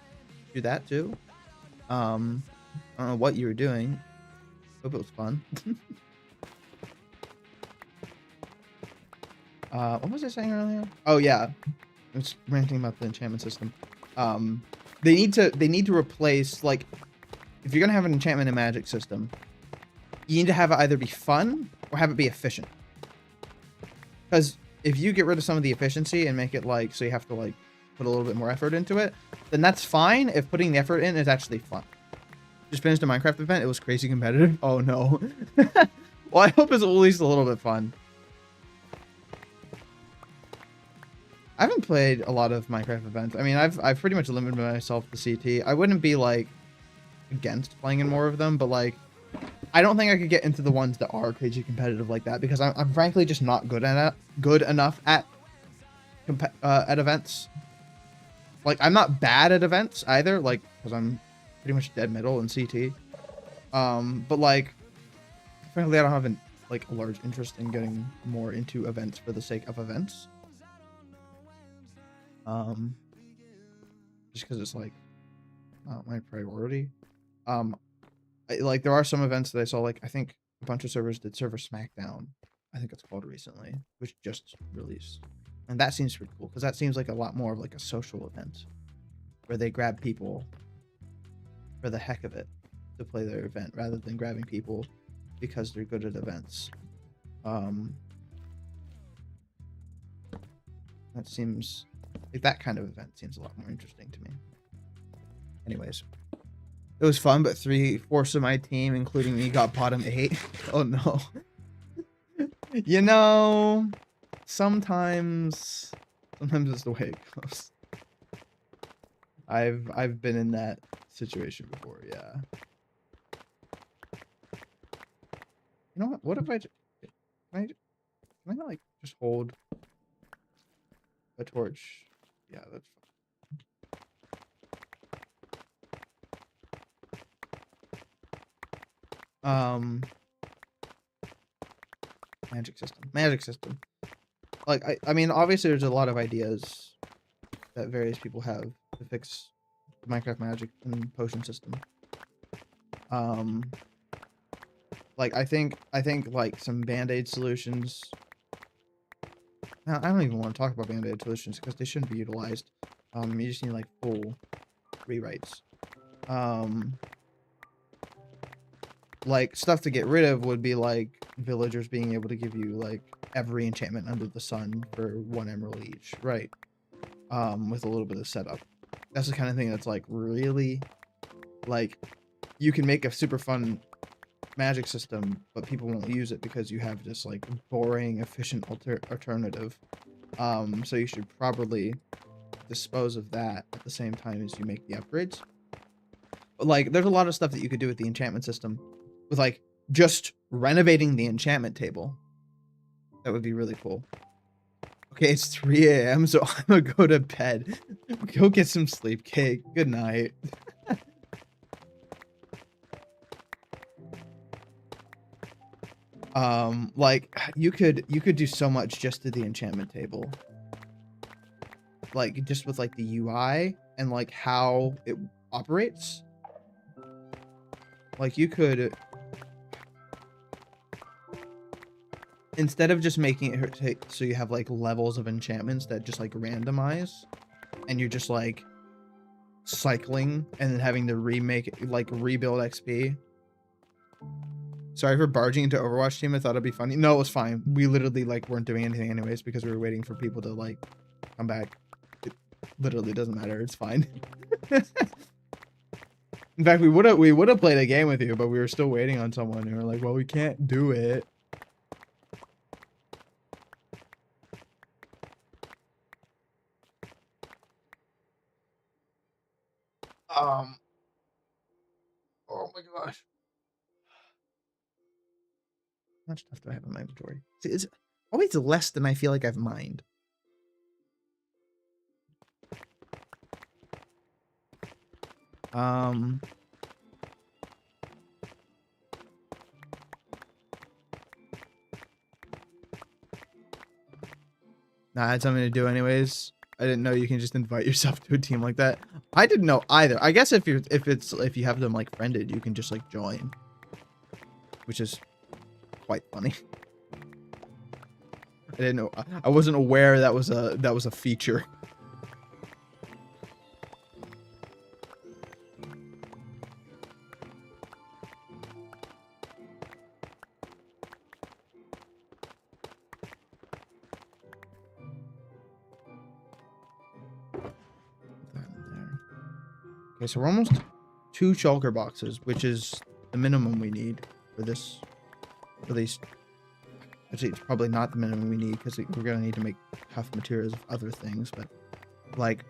Do that too. I don't know what you were doing. Hope it was fun. What was I saying earlier? Oh yeah, I was ranting about the enchantment system. They need to replace, like, if you're gonna have an enchantment and magic system, you need to have it either be fun or have it be efficient. Because if you get rid of some of the efficiency and make it like so you have to like put a little bit more effort into it, then that's fine if putting the effort in is actually fun. Just finished a Minecraft event. It was crazy competitive. Oh no. Well, I hope it's at least a little bit fun. I haven't played a lot of Minecraft events. I mean, I've pretty much limited myself to CT. I wouldn't be like against playing in more of them, but like I don't think I could get into the ones that are crazy competitive like that because I'm frankly just not good enough at events. Like I'm not bad at events either, like because I'm pretty much dead middle in CT. But like frankly, I don't have like a large interest in getting more into events for the sake of events. Just because it's like not my priority. Like there are some events that I saw, like I think a bunch of servers did Server Smackdown, I think it's called, recently, which just released, and that seems pretty cool because that seems like a lot more of like a social event where they grab people for the heck of it to play their event rather than grabbing people because they're good at events. That seems like that kind of event seems a lot more interesting to me. Anyways, it was fun, but 3/4 of my team, including me, got bottom 8. Oh no. You know, sometimes it's the way it goes. I've been in that situation before, yeah. You know what? What if can I like just hold a torch? Yeah, that's fine. Magic system. Like I mean, obviously there's a lot of ideas that various people have to fix the Minecraft magic and potion system. Like I think like some band-aid solutions. Now, I don't even want to talk about band-aid solutions because they shouldn't be utilized. You just need like full rewrites. Like stuff to get rid of would be like villagers being able to give you like every enchantment under the sun for 1 emerald each, right? With a little bit of setup. That's the kind of thing that's like really like you can make a super fun magic system, but people won't use it because you have this like boring, efficient alternative. So you should probably dispose of that at the same time as you make the upgrades. But like, there's a lot of stuff that you could do with the enchantment system, with like just renovating the enchantment table. That would be really cool. Okay, it's 3 a.m., so I'm gonna go to bed. Go get some sleep, Cake. Good night. Like you could do so much just to the enchantment table. Like just with like the UI and like how it operates. Like you could, instead of just making it so you have like levels of enchantments that just like randomize and you're just like cycling and then having to rebuild XP. Sorry for barging into Overwatch team. I thought it'd be funny. No, it was fine. We literally like weren't doing anything anyways because we were waiting for people to like come back. It literally doesn't matter. It's fine. In fact, we would have played a game with you, but we were still waiting on someone. And we were like, well, we can't do it. Oh my gosh. How much stuff do I have in my inventory? See, always less than I feel like I've mined. Nah, I had something to do anyways. I didn't know you can just invite yourself to a team like that. I didn't know either. I guess if you have them like friended, you can just like join, which is quite funny. I didn't know. I wasn't aware that was a feature. Okay, so we're almost 2 shulker boxes, which is the minimum we need for this. For these. Actually, it's probably not the minimum we need because we're gonna need to make half materials of other things. But like,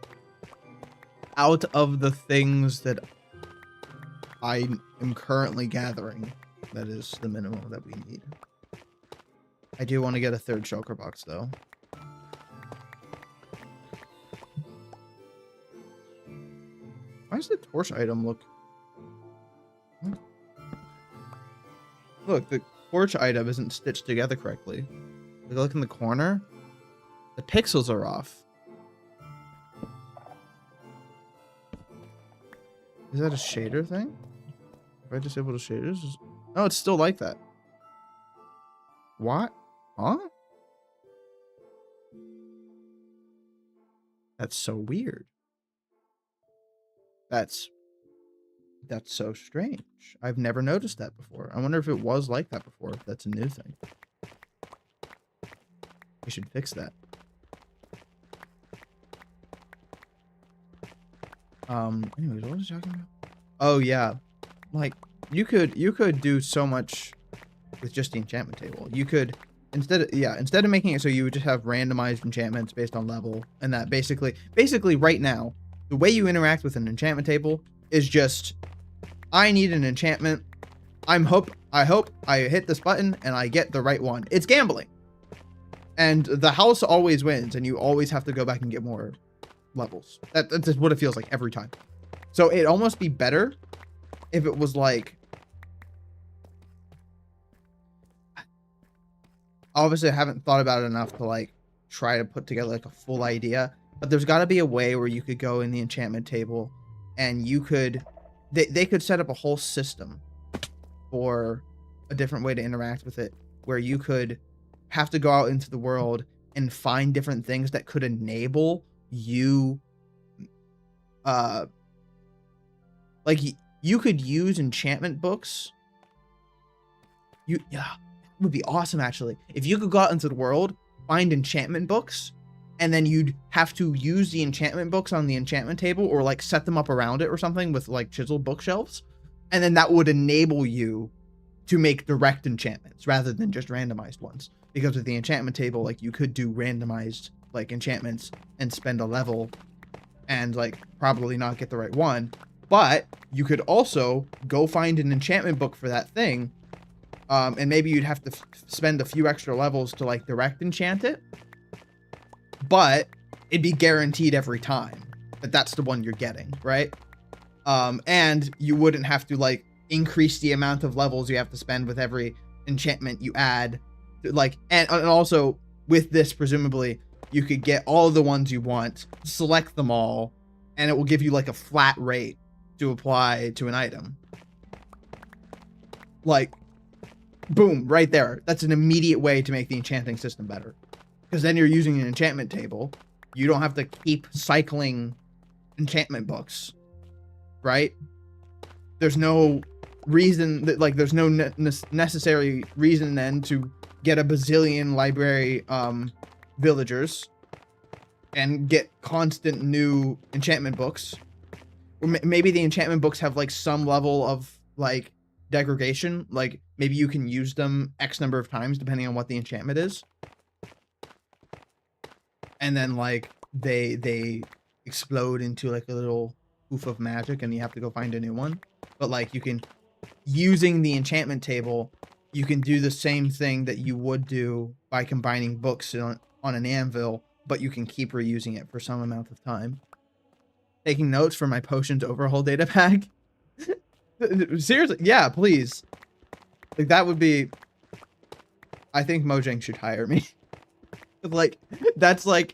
out of the things that I am currently gathering, that is the minimum that we need. I do want to get a 3rd shulker box though. Why does the torch item look... What? Look, the torch item isn't stitched together correctly. Look in the corner. The pixels are off. Is that a shader thing? If I disable the shaders? Oh, it's still like that. What? Huh? That's so weird. That's so strange. I've never noticed that before. I wonder if it was like that before, if that's a new thing. We should fix that. Anyways, what was I talking about? Oh yeah. Like you could do so much with just the enchantment table. You could instead of making it so you would just have randomized enchantments based on level, and that basically right now the way you interact with an enchantment table is just, I need an enchantment. I hope I hit this button and I get the right one. It's gambling. And the house always wins, and you always have to go back and get more levels. That's just what it feels like every time. So it'd almost be better if it was like, obviously I haven't thought about it enough to like try to put together like a full idea, but there's got to be a way where you could go in the enchantment table and you could, they could set up a whole system for a different way to interact with it, where you could have to go out into the world and find different things that could enable you, like you could use enchantment books. Yeah, it would be awesome actually. If you could go out into the world, find enchantment books, and then you'd have to use the enchantment books on the enchantment table, or like set them up around it or something with like chiseled bookshelves. And then that would enable you to make direct enchantments rather than just randomized ones. Because with the enchantment table, like you could do randomized like enchantments and spend a level and like probably not get the right one. But you could also go find an enchantment book for that thing. And maybe you'd have to spend a few extra levels to like direct enchant it. But it'd be guaranteed every time that that's the one you're getting, right? And you wouldn't have to like increase the amount of levels you have to spend with every enchantment you add. Like, and also with this, presumably you could get all of the ones you want, select them all, and it will give you like a flat rate to apply to an item. Like, boom, right there. That's an immediate way to make the enchanting system better. Because then you're using an enchantment table. You don't have to keep cycling enchantment books, right? There's no reason that, like, there's no necessary reason then to get a bazillion library villagers and get constant new enchantment books. Or maybe the enchantment books have like some level of like degradation. Like maybe you can use them X number of times depending on what the enchantment is. And then like they explode into like a little poof of magic and you have to go find a new one. But like you can, using the enchantment table, you can do the same thing that you would do by combining books on an anvil, but you can keep reusing it for some amount of time. Taking notes for my potions overhaul data pack. Seriously, yeah, please. Like, that would be... I think Mojang should hire me. Like, that's like...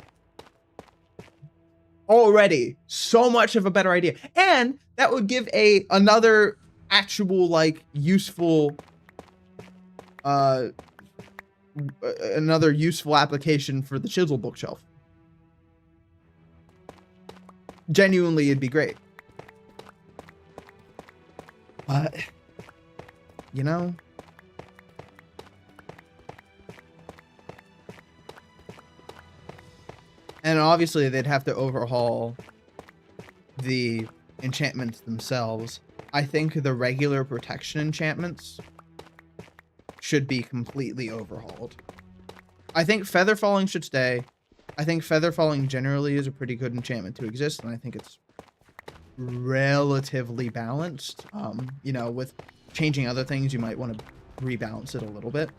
already so much of a better idea. And that would give another actual, like, useful... another useful application for the chisel bookshelf. Genuinely, it'd be great. But, you know, and obviously they'd have to overhaul the enchantments themselves. I think the regular protection enchantments should be completely overhauled. I think feather falling should stay. I think feather falling generally is a pretty good enchantment to exist, and I think it's relatively balanced. You know, with changing other things, you might want to rebalance it a little bit.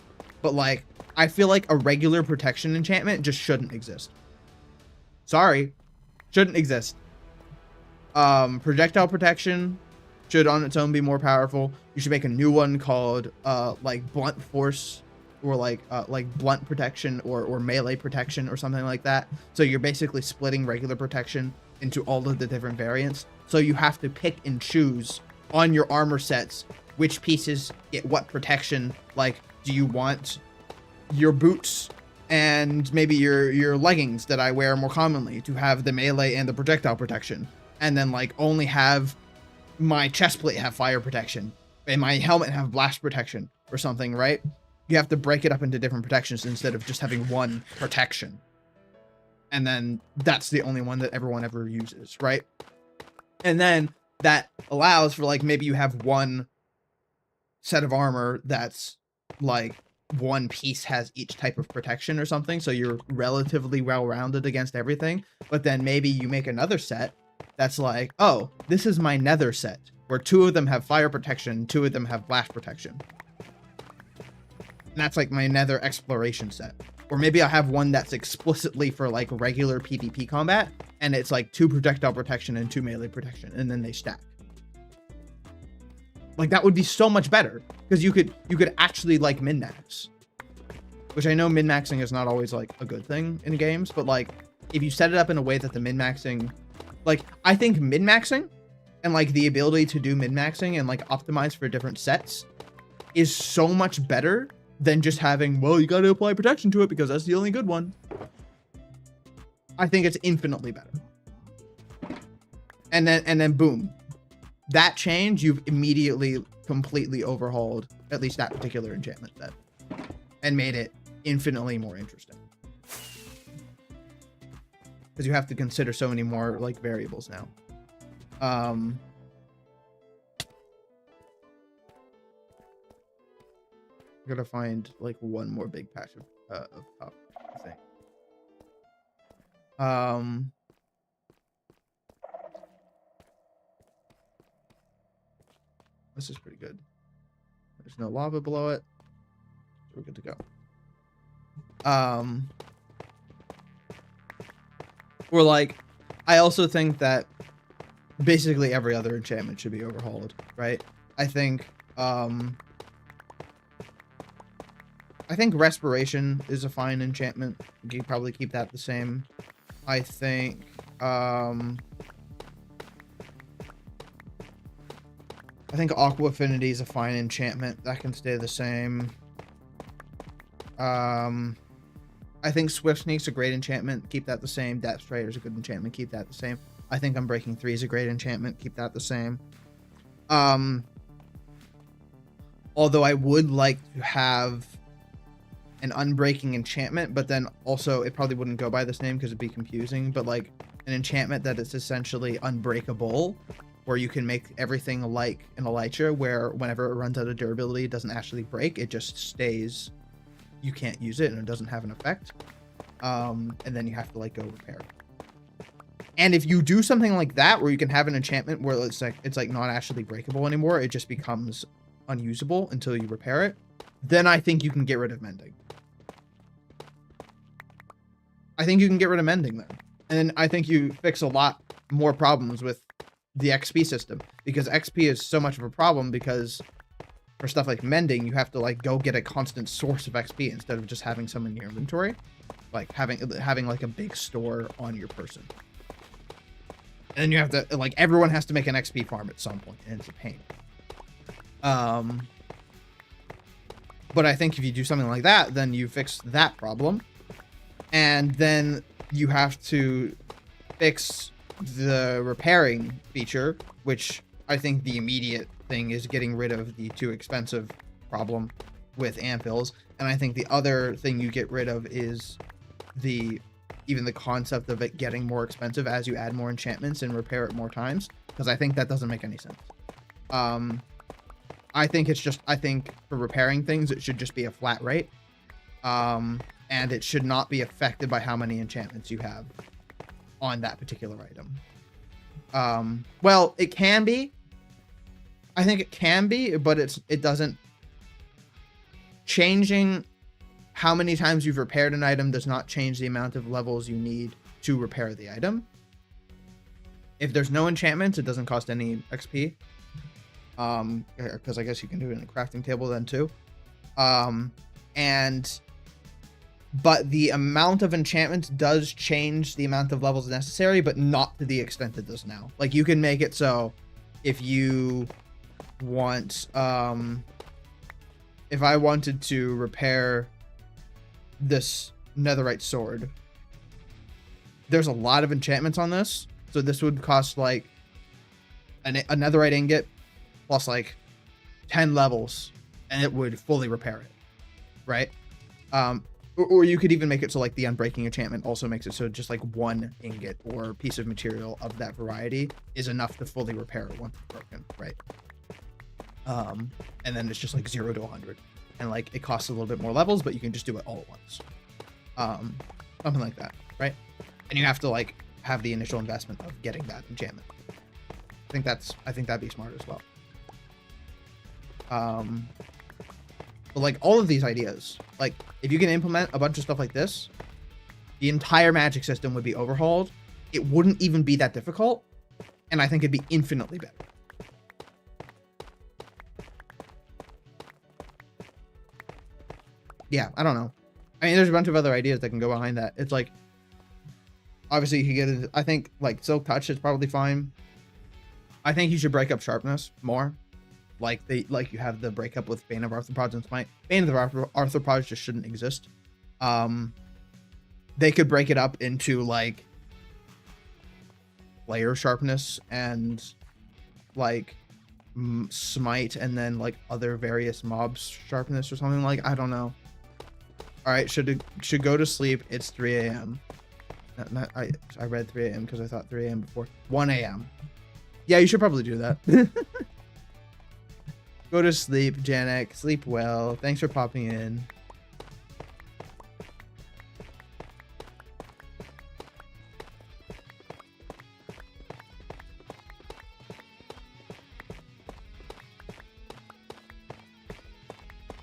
But, like, I feel like a regular protection enchantment just shouldn't exist. Sorry. Shouldn't exist. Projectile protection should on its own be more powerful. You should make a new one called, like, blunt force, or like blunt protection, or melee protection, or something like that. So you're basically splitting regular protection into all of the different variants. So you have to pick and choose on your armor sets which pieces get what protection. Like, do you want your boots and maybe your leggings that I wear more commonly to have the melee and the projectile protection, and then, like, only have my chest plate have fire protection and my helmet have blast protection or something, right? You have to break it up into different protections instead of just having one protection. And then that's the only one that everyone ever uses, right? And then that allows for, like, maybe you have one set of armor that's, like, one piece has each type of protection or something, so you're relatively well-rounded against everything. But then maybe you make another set that's like, oh, this is my nether set, where 2 of them have fire protection, 2 of them have blast protection. And that's like my nether exploration set. Or maybe I'll have one that's explicitly for, like, regular PvP combat, and it's like 2 projectile protection and 2 melee protection, and then they stack. Like, that would be so much better, because you could actually, like, min-max. Which I know min-maxing is not always, like, a good thing in games, but, like, if you set it up in a way that the min-maxing... Like, I think min-maxing and, like, the ability to do min-maxing and, like, optimize for different sets is so much better than just having, well, you got to apply protection to it because that's the only good one. I think it's infinitely better. And then boom. That change, you've immediately completely overhauled at least that particular enchantment set and made it infinitely more interesting. Because you have to consider so many more, like, variables now. I gotta find, like, one more big patch of top, I think. This is pretty good. There's no lava below it. So we're good to go. Or, like, I also think that basically every other enchantment should be overhauled, right? I think respiration is a fine enchantment. You can probably keep that the same. I think Aqua Affinity is a fine enchantment. That can stay the same. I think Swift Sneak's a great enchantment. Keep that the same. Depth Strider is a good enchantment. Keep that the same. I think Unbreaking 3 is a great enchantment. Keep that the same. Although I would like to have an Unbreaking enchantment, but then also it probably wouldn't go by this name because it'd be confusing, but, like, an enchantment that is essentially unbreakable, where you can make everything like an Elytra, where whenever it runs out of durability, it doesn't actually break. It just stays. You can't use it and it doesn't have an effect. And then you have to, like, go repair it. And if you do something like that, where you can have an enchantment where it's like not actually breakable anymore, it just becomes unusable until you repair it, then I think you can get rid of mending. I think you can get rid of mending then. And I think you fix a lot more problems with the XP system, because XP is so much of a problem, because for stuff like mending, you have to like go get a constant source of XP instead of just having some in your inventory, like having like a big store on your person. And then you have to, like, everyone has to make an XP farm at some point, and it's a pain. But I think if you do something like that, then you fix that problem. And then you have to fix the repairing feature, which I think the immediate thing is getting rid of the too expensive problem with anvils. And I think the other thing you get rid of is even the concept of it getting more expensive as you add more enchantments and repair it more times, because I think that doesn't make any sense. I think for repairing things, it should just be a flat rate. And it should not be affected by how many enchantments you have on that particular item. Well, it can be. I think it can be, but it doesn't. Changing how many times you've repaired an item does not change the amount of levels you need to repair the item. If there's no enchantments, it doesn't cost any XP. Because I guess you can do it in a crafting table then too. But the amount of enchantments does change the amount of levels necessary, but not to the extent it does now. Like, you can make it so if you want, if I wanted to repair this netherite sword, there's a lot of enchantments on this, so this would cost like a netherite ingot plus like 10 levels, and it would fully repair it, right? Or you could even make it so like the unbreaking enchantment also makes it so just like one ingot or piece of material of that variety is enough to fully repair it once it's broken, right? And then it's just like 0 to 100, and like it costs a little bit more levels, but you can just do it all at once. Something like that, right? And you have to like have the initial investment of getting that enchantment. I think that'd be smart as well. But like all of these ideas, like if you can implement a bunch of stuff like this, the entire magic system would be overhauled. It wouldn't even be that difficult, and I think it'd be infinitely better. Yeah, I don't know. I mean, there's a bunch of other ideas that can go behind that. It's like, obviously you can get it. I think like Silk Touch is probably fine. I think you should break up sharpness more. Like you have the breakup with Bane of Arthropods and Smite. Bane of Arthropods just shouldn't exist. They could break it up into like player sharpness and like Smite, and then like other various mobs sharpness or something. Like, I don't know. All right, should go to sleep. It's 3 a.m. I read 3 a.m. because I thought 3 a.m. before. 1 a.m. Yeah, you should probably do that. Go to sleep, Janek. Sleep well. Thanks for popping in.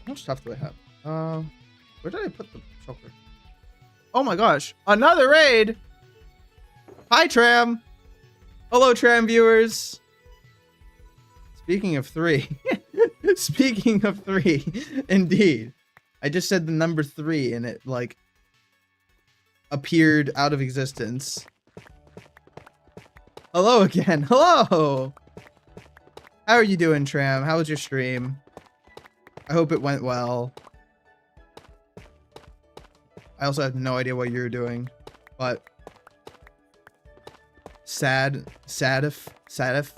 How much stuff do I have? Where did I put the shulker? Oh my gosh, another raid! Hi, Tram! Hello, Tram viewers! Speaking of 3. Speaking of 3, indeed. I just said the number 3 and it, like, appeared out of existence. Hello again. Hello! How are you doing, Tram? How was your stream? I hope it went well. I also have no idea what you're doing, but Sadif.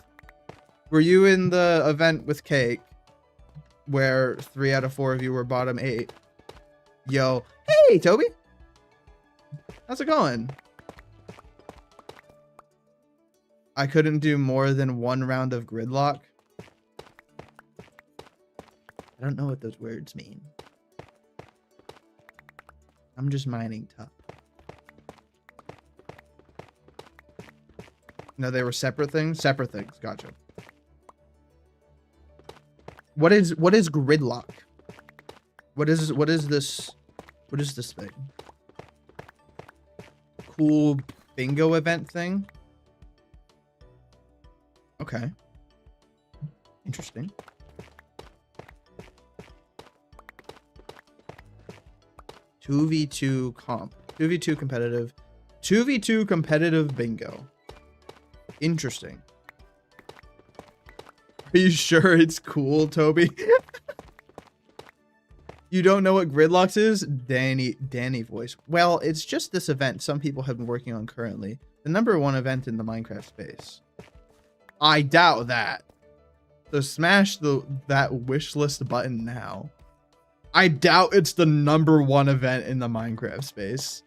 Were you in the event with Cake where 3 out of 4 of you were bottom 8? Yo, hey Toby, how's it going? I couldn't do more than 1 round of gridlock. I don't know what those words mean. I'm just mining tough. No, they were separate things? Separate things. Gotcha. What is gridlock? What is this? What is this thing? Cool bingo event thing? Okay. Interesting. Two v two comp. 2v2 competitive. 2v2 competitive bingo. Interesting. Are you sure it's cool, Toby? You don't know what Gridlocks is? Danny voice. Well, it's just this event some people have been working on currently. The #1 event in the Minecraft space. I doubt that. So smash that wish list button now. I doubt it's the #1 event in the Minecraft space.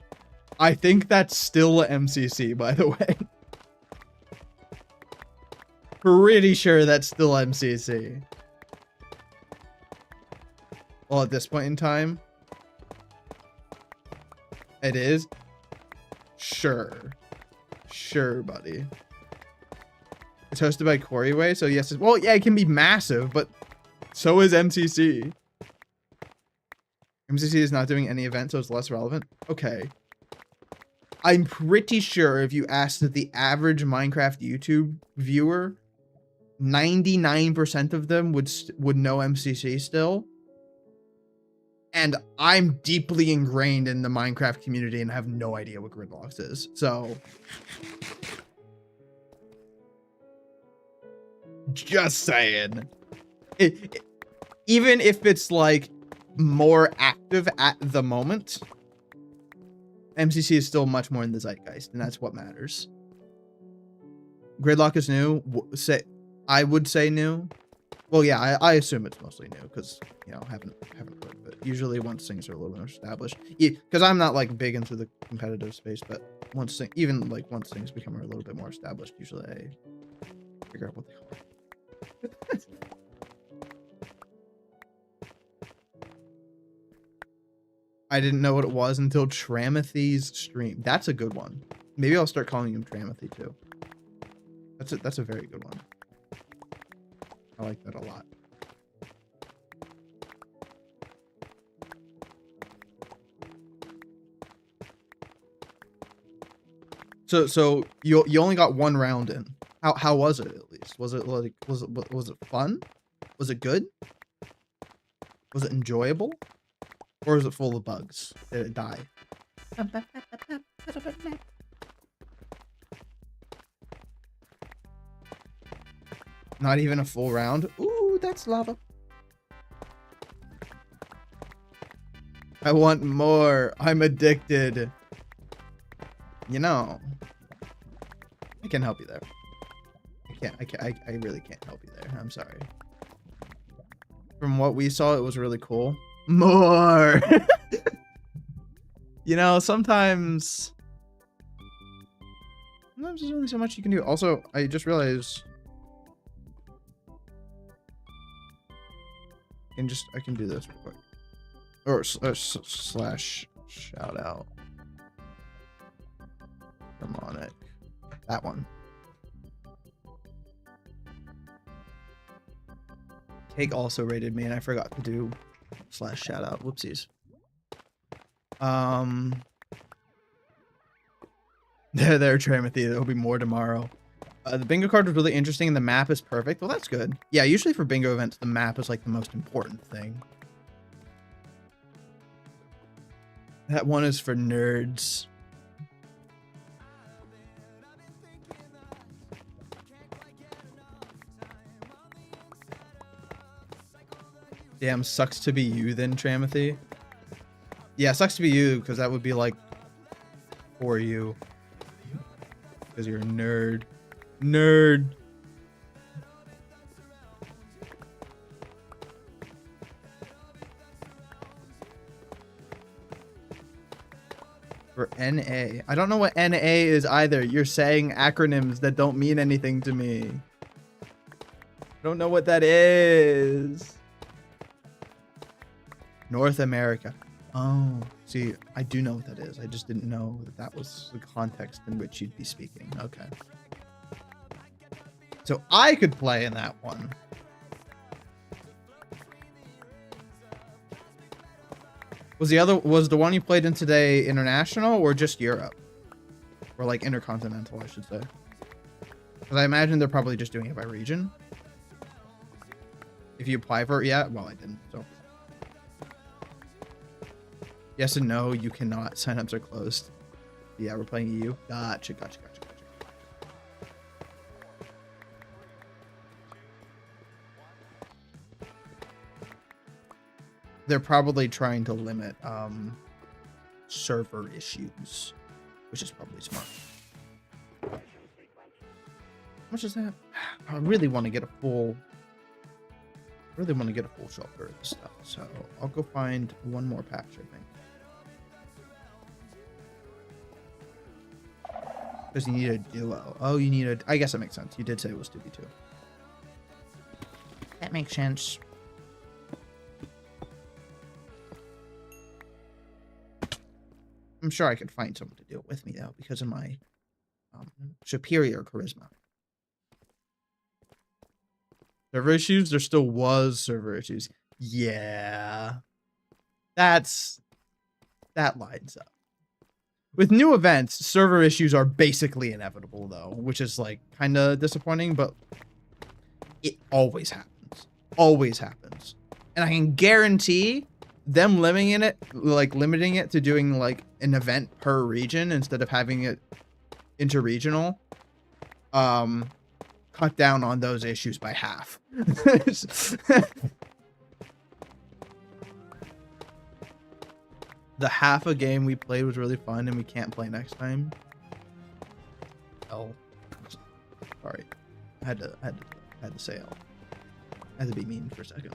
I think that's still MCC, by the way. Pretty sure that's still MCC. Well, at this point in time, it is. Sure, buddy. It's hosted by Coryway, so yes. Well, yeah, it can be massive, but so is MCC. MCC is not doing any event, so it's less relevant. Okay. I'm pretty sure if you asked the average Minecraft YouTube viewer, 99% of them would know MCC still. And I'm deeply ingrained in the Minecraft community and have no idea what Gridlocks is. So just saying. Even if it's like more active at the moment, MCC is still much more in the zeitgeist, and that's what matters. Gridlock is new. I would say new. Well, yeah, I assume it's mostly new because, you know, haven't heard of it. Usually once things are a little more established, because I'm not like big into the competitive space, but once things become a little bit more established, usually I figure out what they are. I didn't know what it was until Tramothy's stream. That's a good one. Maybe I'll start calling him Tramothy too. That's a very good one. I like that a lot. So you only got one round in. How was it at least? Was it fun? Was it good? Was it enjoyable? Or is it full of bugs? Did it die? Not even a full round. Ooh, that's lava. I want more. I'm addicted. You know, I can't help you there. I really can't help you there. I'm sorry. From what we saw, it was really cool. More. You know, sometimes there's only so much you can do. Also, I just realized I can do this real quick. Or slash shout out. Harmonic. That one. Cake also rated me and I forgot to do slash shout out. Whoopsies. There, Tramothy. There'll be more tomorrow. The bingo card was really interesting and the map is perfect. Well, that's good. Yeah, usually for bingo events, the map is like the most important thing. That one is for nerds. Damn, sucks to be you then, Tramothy. Yeah, sucks to be you, because that would be like for you. Because you're a nerd. Nerd. For NA. I don't know what NA is either. You're saying acronyms that don't mean anything to me. I don't know what that is. North America. Oh, see, I do know what that is. I just didn't know that that was the context in which you'd be speaking. Okay. So I could play in that one. Was the one you played in today international or just Europe? Or like intercontinental, I should say. Because I imagine they're probably just doing it by region. If you apply for it yet, well, I didn't, so. Yes and no, you cannot. Signups are closed. Yeah, we're playing EU. Gotcha. They're probably trying to limit server issues, which is probably smart. How much is that? I really want to get a full shulker of this stuff, so I'll go find one more patch, I think. Because you need a duo. Oh, you need a... I guess that makes sense. You did say it was 2v2. That makes sense. I'm sure I could find someone to do it with me, though, because of my superior charisma. Server issues? There still was server issues. Yeah. That lines up. With new events, server issues are basically inevitable, though, which is, like, kind of disappointing, but it always happens. Always happens. And I can guarantee them limiting it to doing, like, an event per region instead of having it interregional, cut down on those issues by half. The half a game we played was really fun and we can't play next time. Oh, sorry. I had to say it. I had to be mean for a second.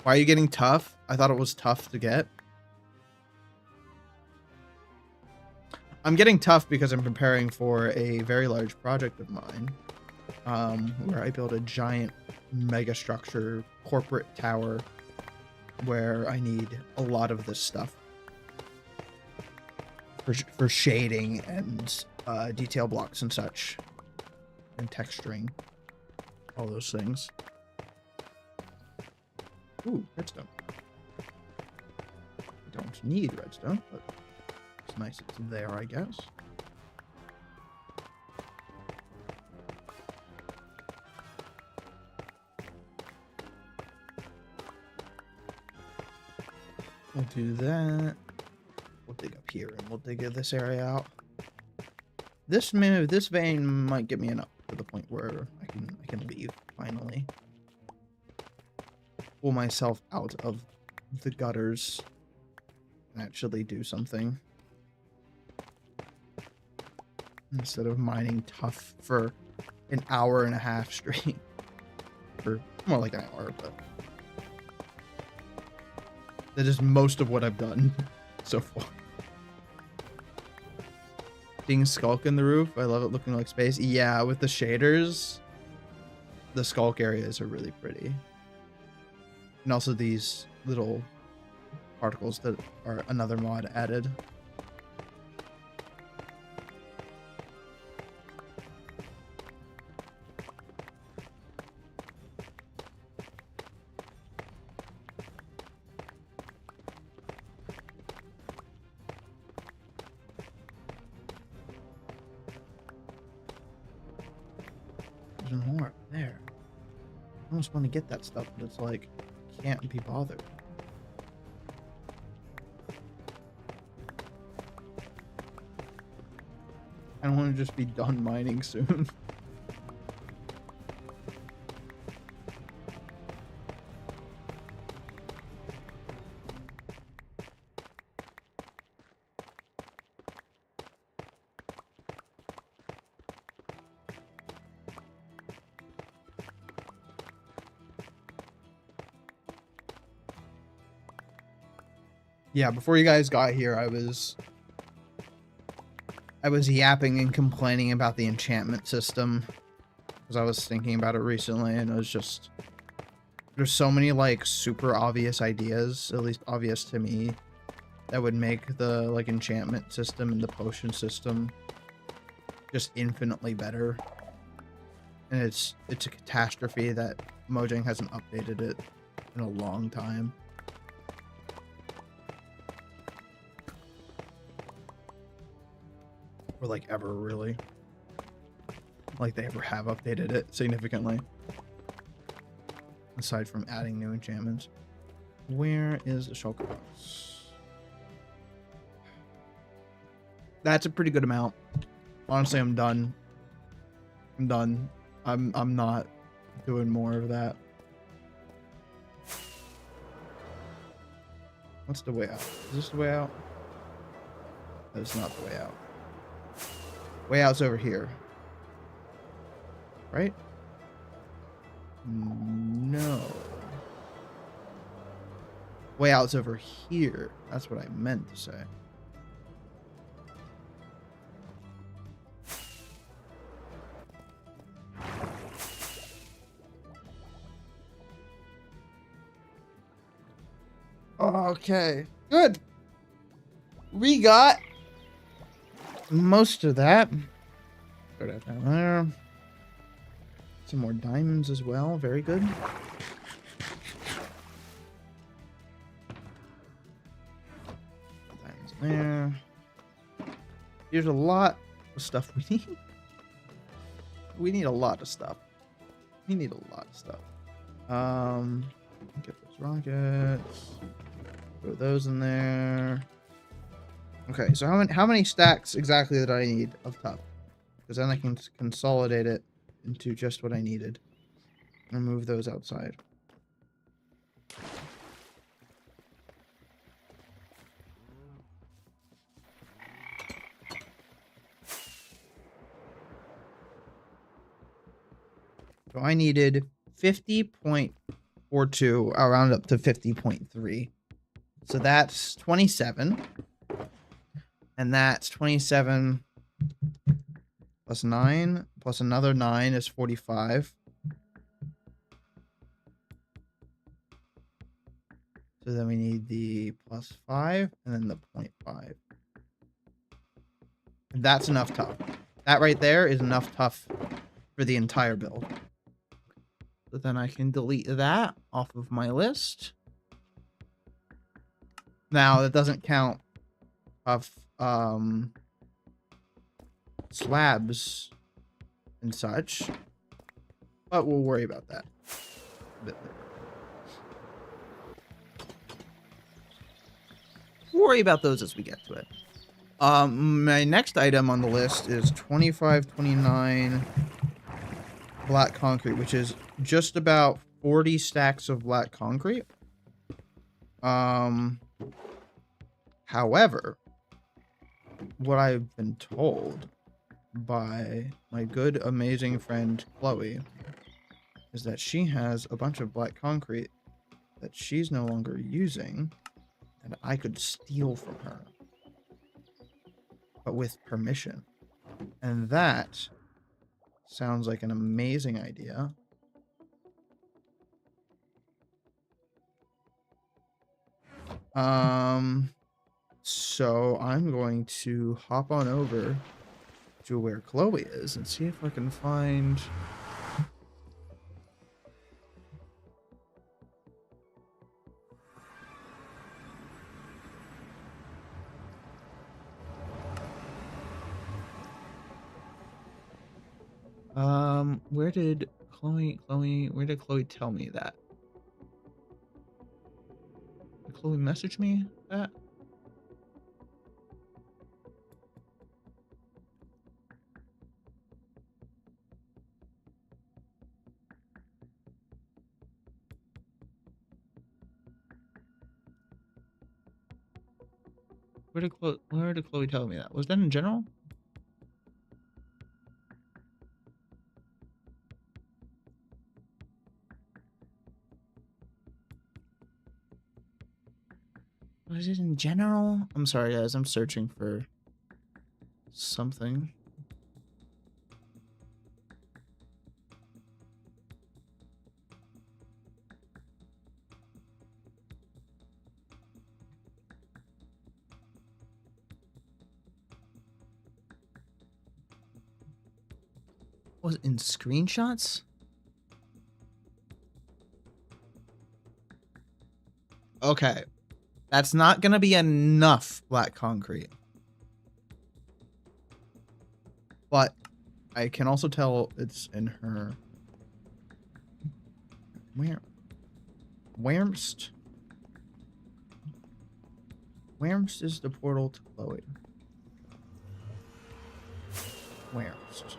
Why are you getting tough? I thought it was tough to get. I'm getting tough because I'm preparing for a very large project of mine, where I build a giant mega structure corporate tower where I need a lot of this stuff for shading and detail blocks and such, and texturing, all those things. Ooh, redstone. I don't need redstone, but it's nice it's there, I guess. We'll do that. We'll dig up here and we'll dig this area out. This vein might get me enough to the point where I can leave finally. Pull myself out of the gutters and actually do something instead of mining tough for an hour and a half straight, or more like an hour, but that is most of what I've done so far. Seeing Skulk in the roof, I love it looking like space. Yeah, with the shaders, the Skulk areas are really pretty. And also these little particles that are another mod added. There's more up there. I almost want to get that stuff, but it's like, can't be bothered. I don't want to just be done mining soon. Yeah, before you guys got here, I was yapping and complaining about the enchantment system because I was thinking about it recently, and it was just, there's so many like super obvious ideas, at least obvious to me, that would make the like enchantment system and the potion system just infinitely better. And it's a catastrophe that Mojang hasn't updated it in a long time. Or like ever, really. Like they ever have updated it significantly. Aside from adding new enchantments. Where is the Shulker box? That's a pretty good amount. Honestly, I'm done. I'm done. I'm not doing more of that. What's the way out? Is this the way out? That's not the way out. Way out's over here. Right? No. Way out's over here. That's what I meant to say. Okay, good. We got most of that. Put that down there. Some more diamonds as well. Very good. Diamonds there. There's a lot of stuff we need. We need a lot of stuff. We need a lot of stuff. Get those rockets. Throw those in there. Okay, so how many stacks exactly did I need of tough? Because then I can consolidate it into just what I needed. And move those outside. So I needed 50.42. I'll round up to 50.3. So that's 27. And that's 27 plus 9 plus another 9 is 45. So then we need the plus 5 and then the 0.5. And that's enough tough. That right there is enough tough for the entire build. So then I can delete that off of my list. Now that doesn't count of slabs and such, but we'll worry about that a bit later. We'll worry about those as we get to it. My next item on the list is 2529 black concrete, which is just about 40 stacks of black concrete. However, what I've been told by my good, amazing friend Chloe is that she has a bunch of black concrete that she's no longer using and I could steal from her, but with permission. And that sounds like an amazing idea. So I'm going to hop on over to where Chloe is and see if I can find... where did where did Chloe tell me that? Did Chloe message me that? Where did Chloe tell me that? Was that in general? Was it in general? I'm sorry, guys. I'm searching for something. Was it in screenshots? Okay. That's not going to be enough black concrete. But I can also tell it's in her... Where's is the portal to Chloe? Where's?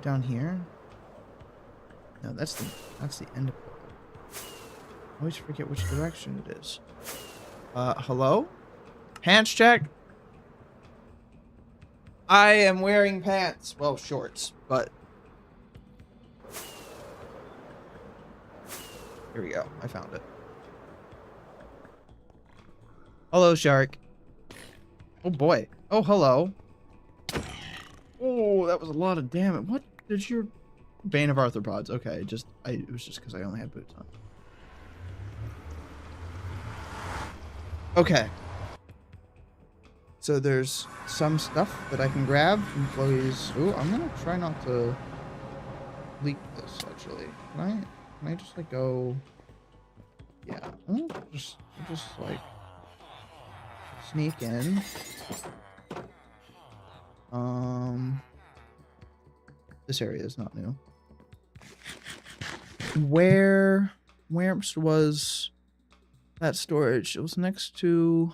Down here? No, that's the end of portal. I always forget which direction it is. Hello? Pants check? I am wearing pants. Well, shorts, but... Here we go. I found it. Hello, shark. Oh, boy. Oh, hello. Oh, that was a lot of damage. What did your... Bane of arthropods. Okay, it was just because I only had boots on. Okay. So there's some stuff that I can grab from Chloe's... Ooh, I'm gonna try not to leak this, actually. Can I just, like, go... Yeah. I'll just like... Sneak in. This area is not new. Where was that storage? It was next to...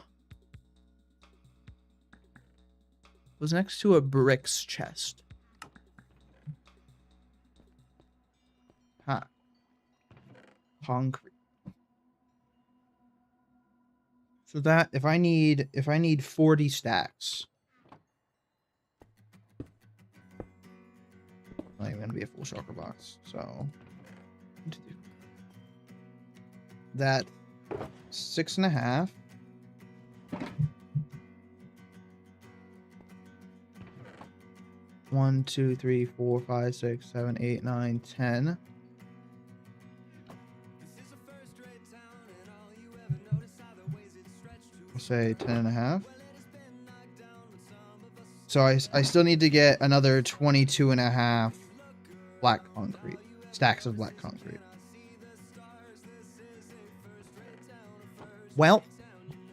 was next to a bricks chest. Ha. Concrete. So that if I need 40 stacks. Not even gonna be a full shulker box. So that 6.5. One, 2, 3, 4, 5, 6, 7, 8, 9, 10. I'll say 10.5. So I still need to get another 22.5 black concrete. Stacks of black concrete. Well,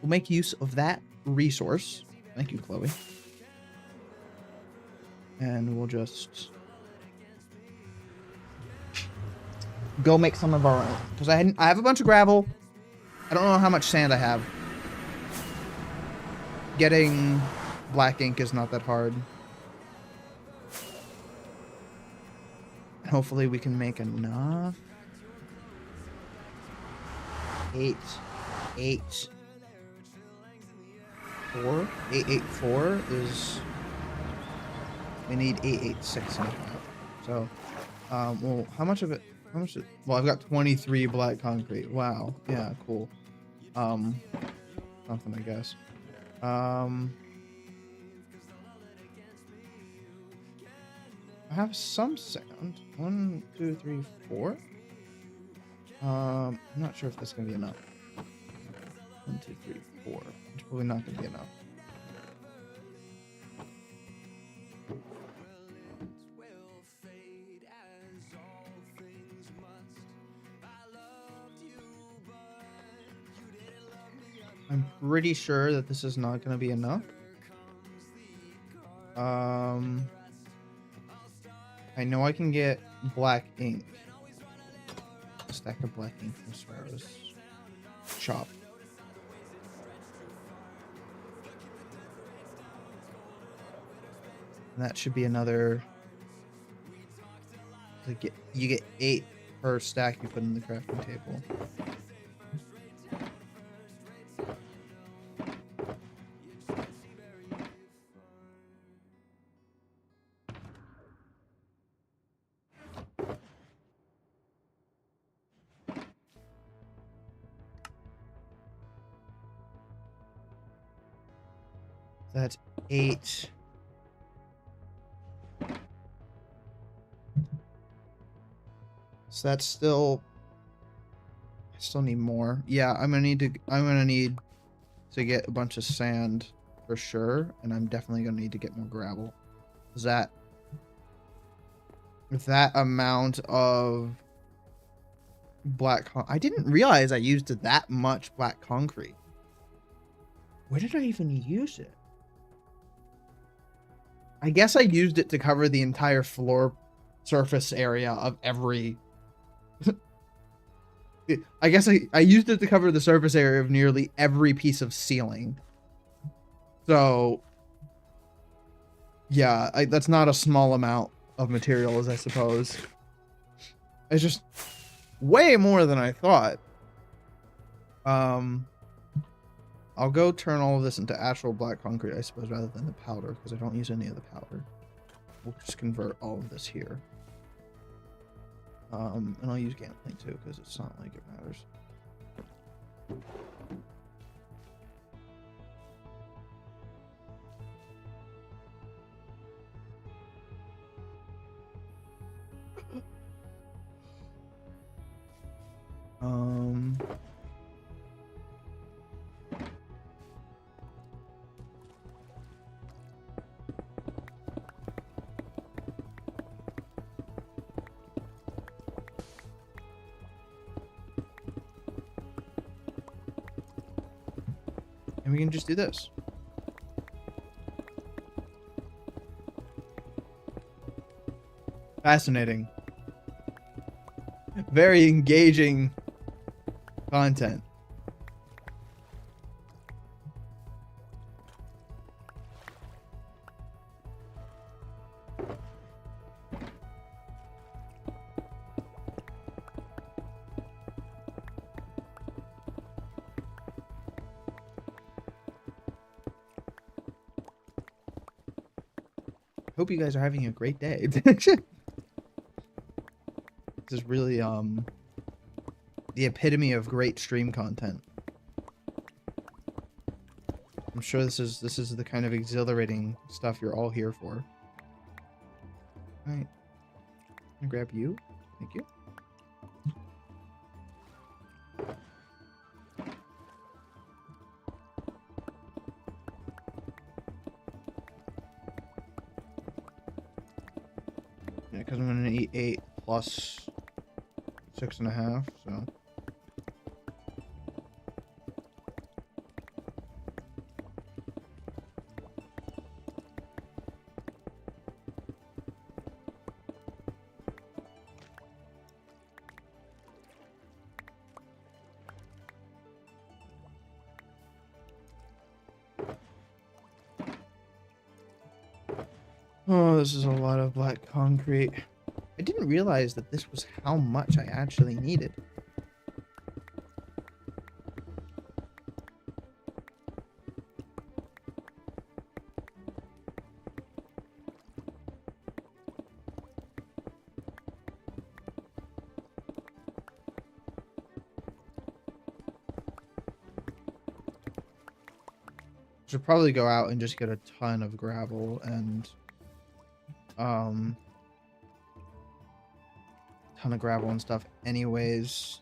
we'll make use of that resource. Thank you, Chloe. And we'll just go make some of our own. Because I have a bunch of gravel. I don't know how much sand I have. Getting black ink is not that hard. Hopefully we can make enough. 8, 4. 884 is... We need 886 and a half. So, well, how much of it? How much? Well, I've got 23 black concrete. Wow. Yeah, cool. Something, I guess. I have some sand. 1, 2, 3, 4. I'm not sure if that's gonna be enough. 1, 2, 3, 4. It's probably not gonna be enough. I'm pretty sure that this is not going to be enough. I know I can get black ink. A stack of black ink from Sparrow's shop. And that should be another... You get 8 per stack you put in the crafting table. That's 8. So that's still... I still need more. Yeah, I'm gonna need to get a bunch of sand for sure, and I'm definitely gonna need to get more gravel. Is that with that amount of I didn't realize I used that much black concrete. Where did I even use it? I guess I used it to cover the entire floor surface area of every... I guess I used it to cover the surface area of nearly every piece of ceiling. So, yeah, that's not a small amount of materials, I suppose. It's just way more than I thought. I'll go turn all of this into actual black concrete, I suppose, rather than the powder, because I don't use any of the powder. We'll just convert all of this here. And I'll use gantling too, because it's not like it matters. And we can just do this. Fascinating. Very engaging content. Hope you guys are having a great day. This is really the epitome of great stream content. I'm sure this is the kind of exhilarating stuff you're all here for. All right. I'll grab you. Thank you. Yeah, because I'm gonna eat 8 plus 6.5, so. Oh, this is a lot of black concrete. I didn't realize that this was how much I actually needed. Should probably go out and just get a ton of gravel and ton of gravel and stuff anyways.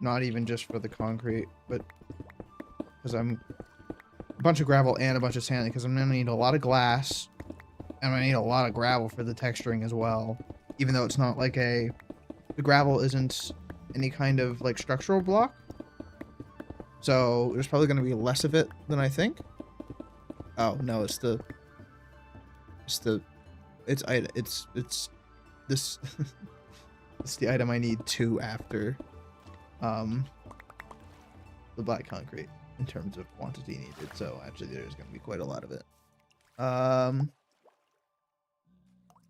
Not even just for the concrete, but because I'm a bunch of gravel and a bunch of sand, because I'm gonna need a lot of glass and I need a lot of gravel for the texturing as well, even though it's not like the gravel isn't any kind of like structural block, so there's probably going to be less of it than I think. Oh no, it's this it's the item I need 2 after the black concrete in terms of quantity needed, so actually there's going to be quite a lot of it. Well,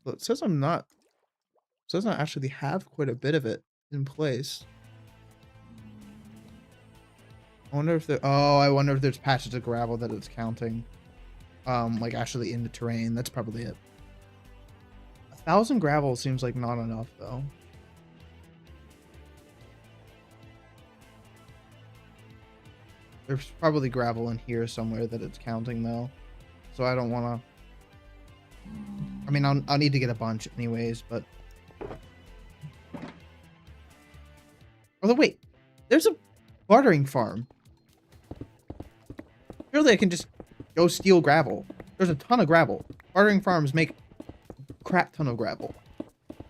it says I actually have quite a bit of it in place. I wonder if I wonder if there's patches of gravel that it's counting. Like actually in the terrain. That's probably it. 1,000 gravel seems like not enough though. There's probably gravel in here somewhere that it's counting though. So I don't want to... I mean, I'll need to get a bunch anyways, but... Although wait, there's a bartering farm. Surely I can just go steal gravel. There's a ton of gravel. Bartering farms make a crap ton of gravel.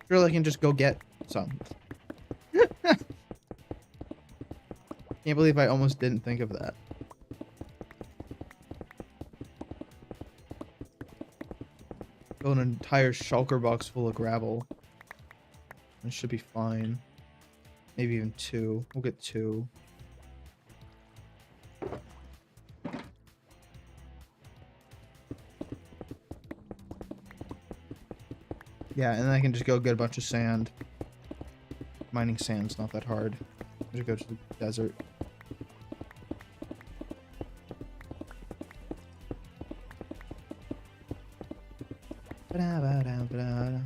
Surely I can just go get some. Can't believe I almost didn't think of that. Fill an entire shulker box full of gravel. It should be fine. Maybe even 2. We'll get 2. Yeah, and then I can just go get a bunch of sand. Mining sand's not that hard. Just go to the desert. Ba-da-ba-da-ba-da.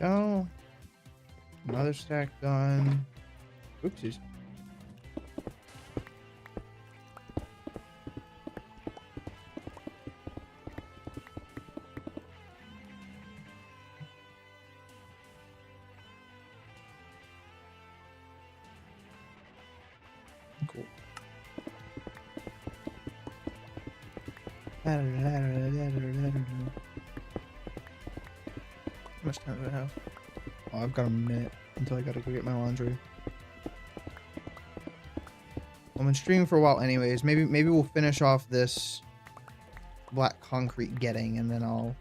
Go. Another stack done. Oopsies. Cool. How much time do I have? Oh, I've got a minute until I gotta go get my laundry. I'm gonna stream for a while anyways. Maybe we'll finish off this black concrete getting and then I'll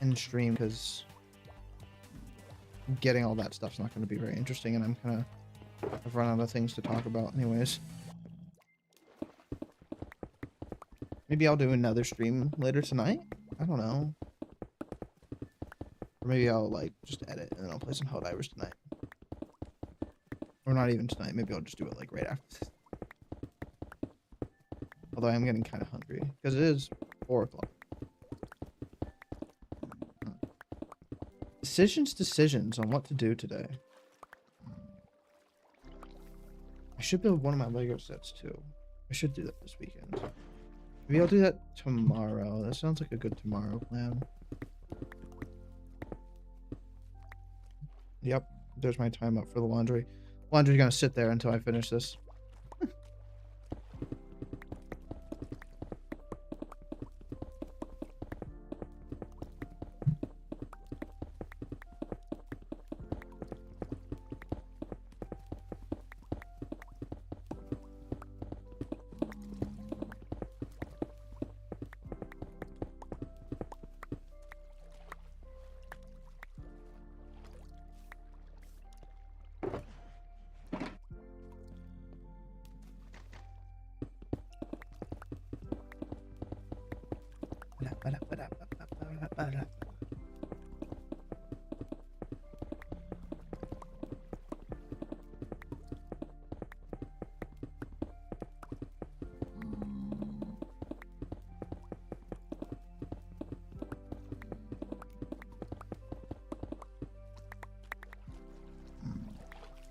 end stream because getting all that stuff's not gonna be very interesting and I've run out of things to talk about anyways. Maybe I'll do another stream later tonight? I don't know. Or maybe I'll like just edit and then I'll play some Helldivers tonight. Or not even tonight, maybe I'll just do it like right after this. Although I am getting kind of hungry because it is 4 o'clock. Decisions on what to do today. I should build one of my Lego sets too. I should do that this weekend. Maybe I'll do that tomorrow. That sounds like a good tomorrow plan. Yep, there's my time up for the laundry. Laundry's gonna sit there until I finish this.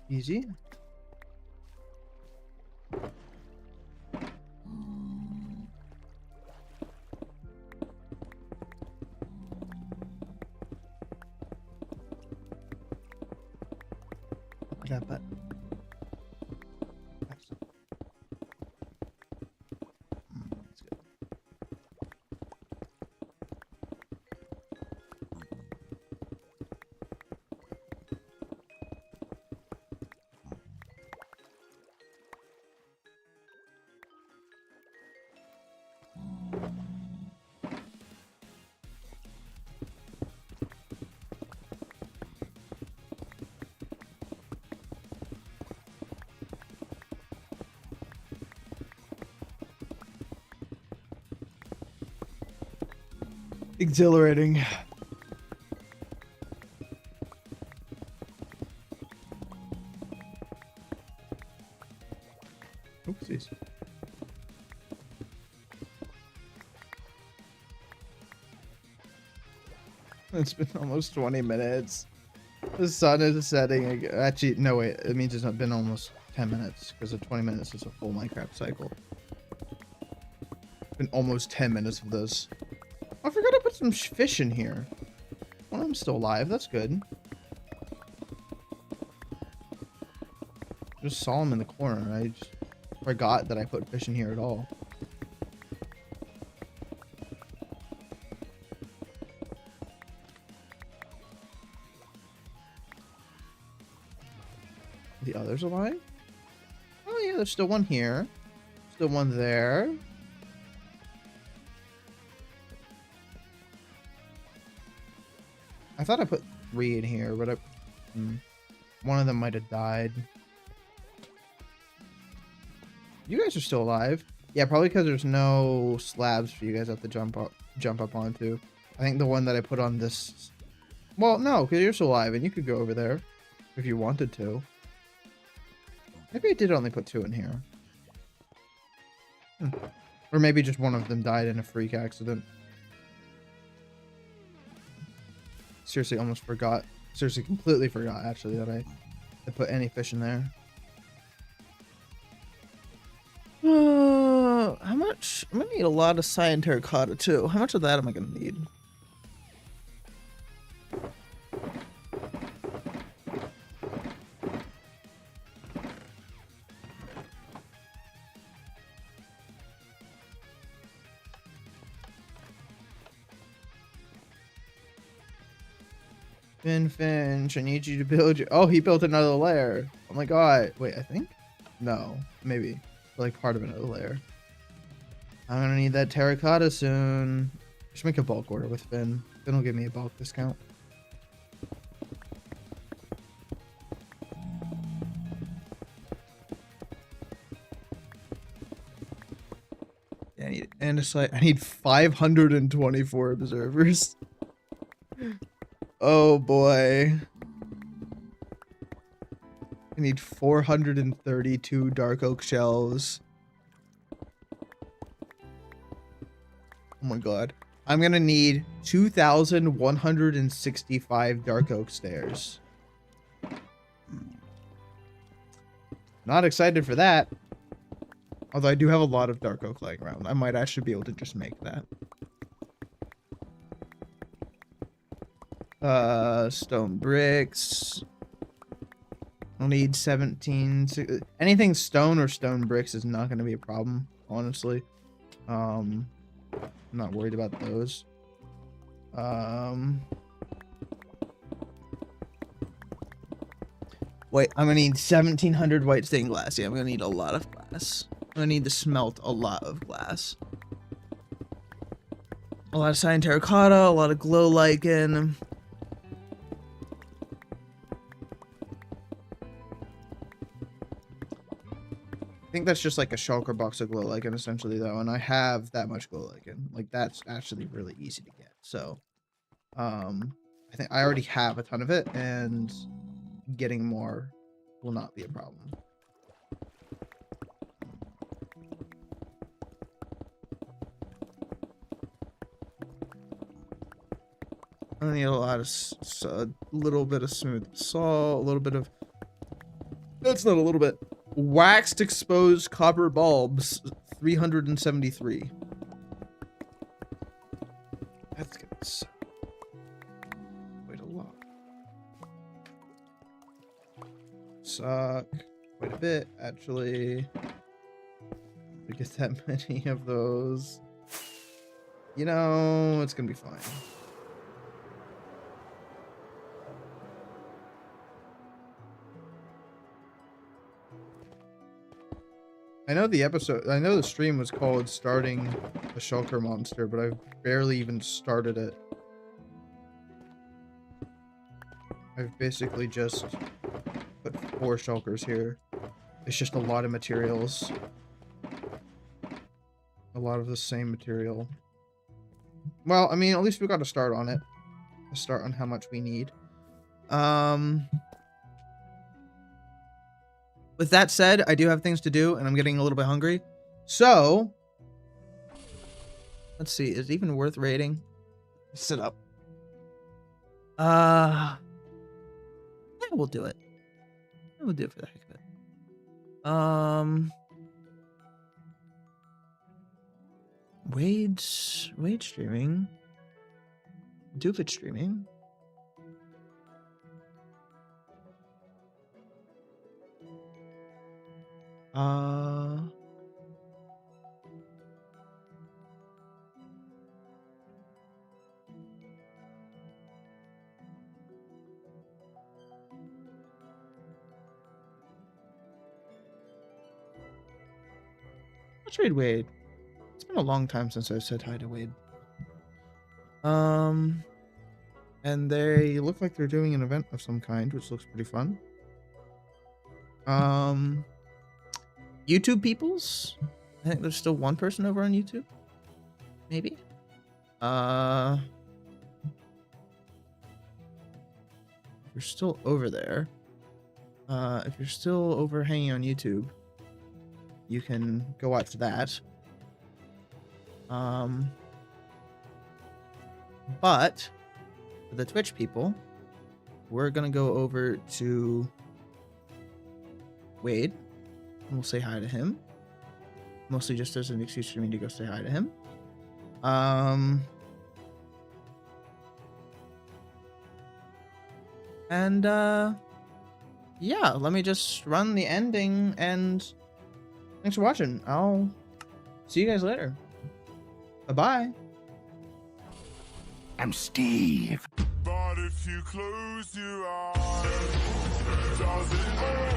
Easy. But that's good. Exhilarating. It's been almost 20 minutes. The sun is setting. Actually, no, wait. It means it's not been almost 10 minutes because the 20 minutes is a full Minecraft cycle. Been almost 10 minutes of this. I forgot to put some fish in here. Well, I'm still alive. That's good. Just saw him in the corner. I just forgot that I put fish in here at all. The others alive? Oh yeah, there's still one here. Still one there. I thought I put 3 in here, but one of them might have died. You guys are still alive. Yeah, probably because there's no slabs for you guys to have to jump up onto. I think the one that I put on this... Well, no, because you're still alive and you could go over there if you wanted to. Maybe I did only put 2 in here. Or maybe just one of them died in a freak accident. Seriously, almost forgot. Seriously, completely forgot, actually, that I put any fish in there. How much? I'm gonna need a lot of cyan terracotta, too. How much of that am I gonna need? Finch, I need you to build your... Oh, he built another layer. Oh my god. Wait, I think? No, maybe. Like part of another layer. I'm gonna need that terracotta soon. Just make a bulk order with Finn. Finn will give me a bulk discount. Yeah, I need andesite. I need 524 observers. Oh boy. I need 432 dark oak shells. Oh my god. I'm gonna need 2,165 dark oak stairs. Not excited for that. Although I do have a lot of dark oak lying around. I might actually be able to just make that. Stone bricks. I'll need 17. Anything stone or stone bricks is not going to be a problem, honestly. I'm not worried about those. Wait, I'm gonna need 1,700 white stained glass. Yeah, I'm gonna need a lot of glass. I'm gonna need to smelt a lot of glass. A lot of cyan terracotta, a lot of glow lichen. I think that's just like a shulker box of glow lichen essentially though, and I have that much glow lichen. Like that's actually really easy to get. So I think I already have a ton of it, and getting more will not be a problem. I need a lot of a little bit of smooth salt, a little bit of... That's not a little bit. Waxed exposed copper bulbs, 373. That's gonna suck. Quite a lot. Suck quite a bit, actually. To get that many of those. You know, it's gonna be fine. I know the stream was called Starting a Shulker Monster, but I've barely even started it. I've basically just put 4 shulkers here. It's just a lot of materials. A lot of the same material. Well, I mean, at least we got a start on it. A start on how much we need. With that said, I do have things to do, and I'm getting a little bit hungry. So, let's see. Is it even worth raiding? Sit up. Yeah, we'll do it. We'll do it for the heck of it. Wade streaming. Doofit streaming. Let's read Wade. It's been a long time since I said hi to Wade. And they look like they're doing an event of some kind, which looks pretty fun. YouTube peoples? I think there's still one person over on YouTube. Maybe. If you're still over there, if you're still over hanging on YouTube, you can go watch that. But for the Twitch people, we're gonna go over to Wade, and we'll say hi to him. Mostly just as an excuse for me to go say hi to him. Yeah, let me just run the ending, and thanks for watching. I'll see you guys later. Bye-bye. I'm Steve. But if you close your eyes, does it all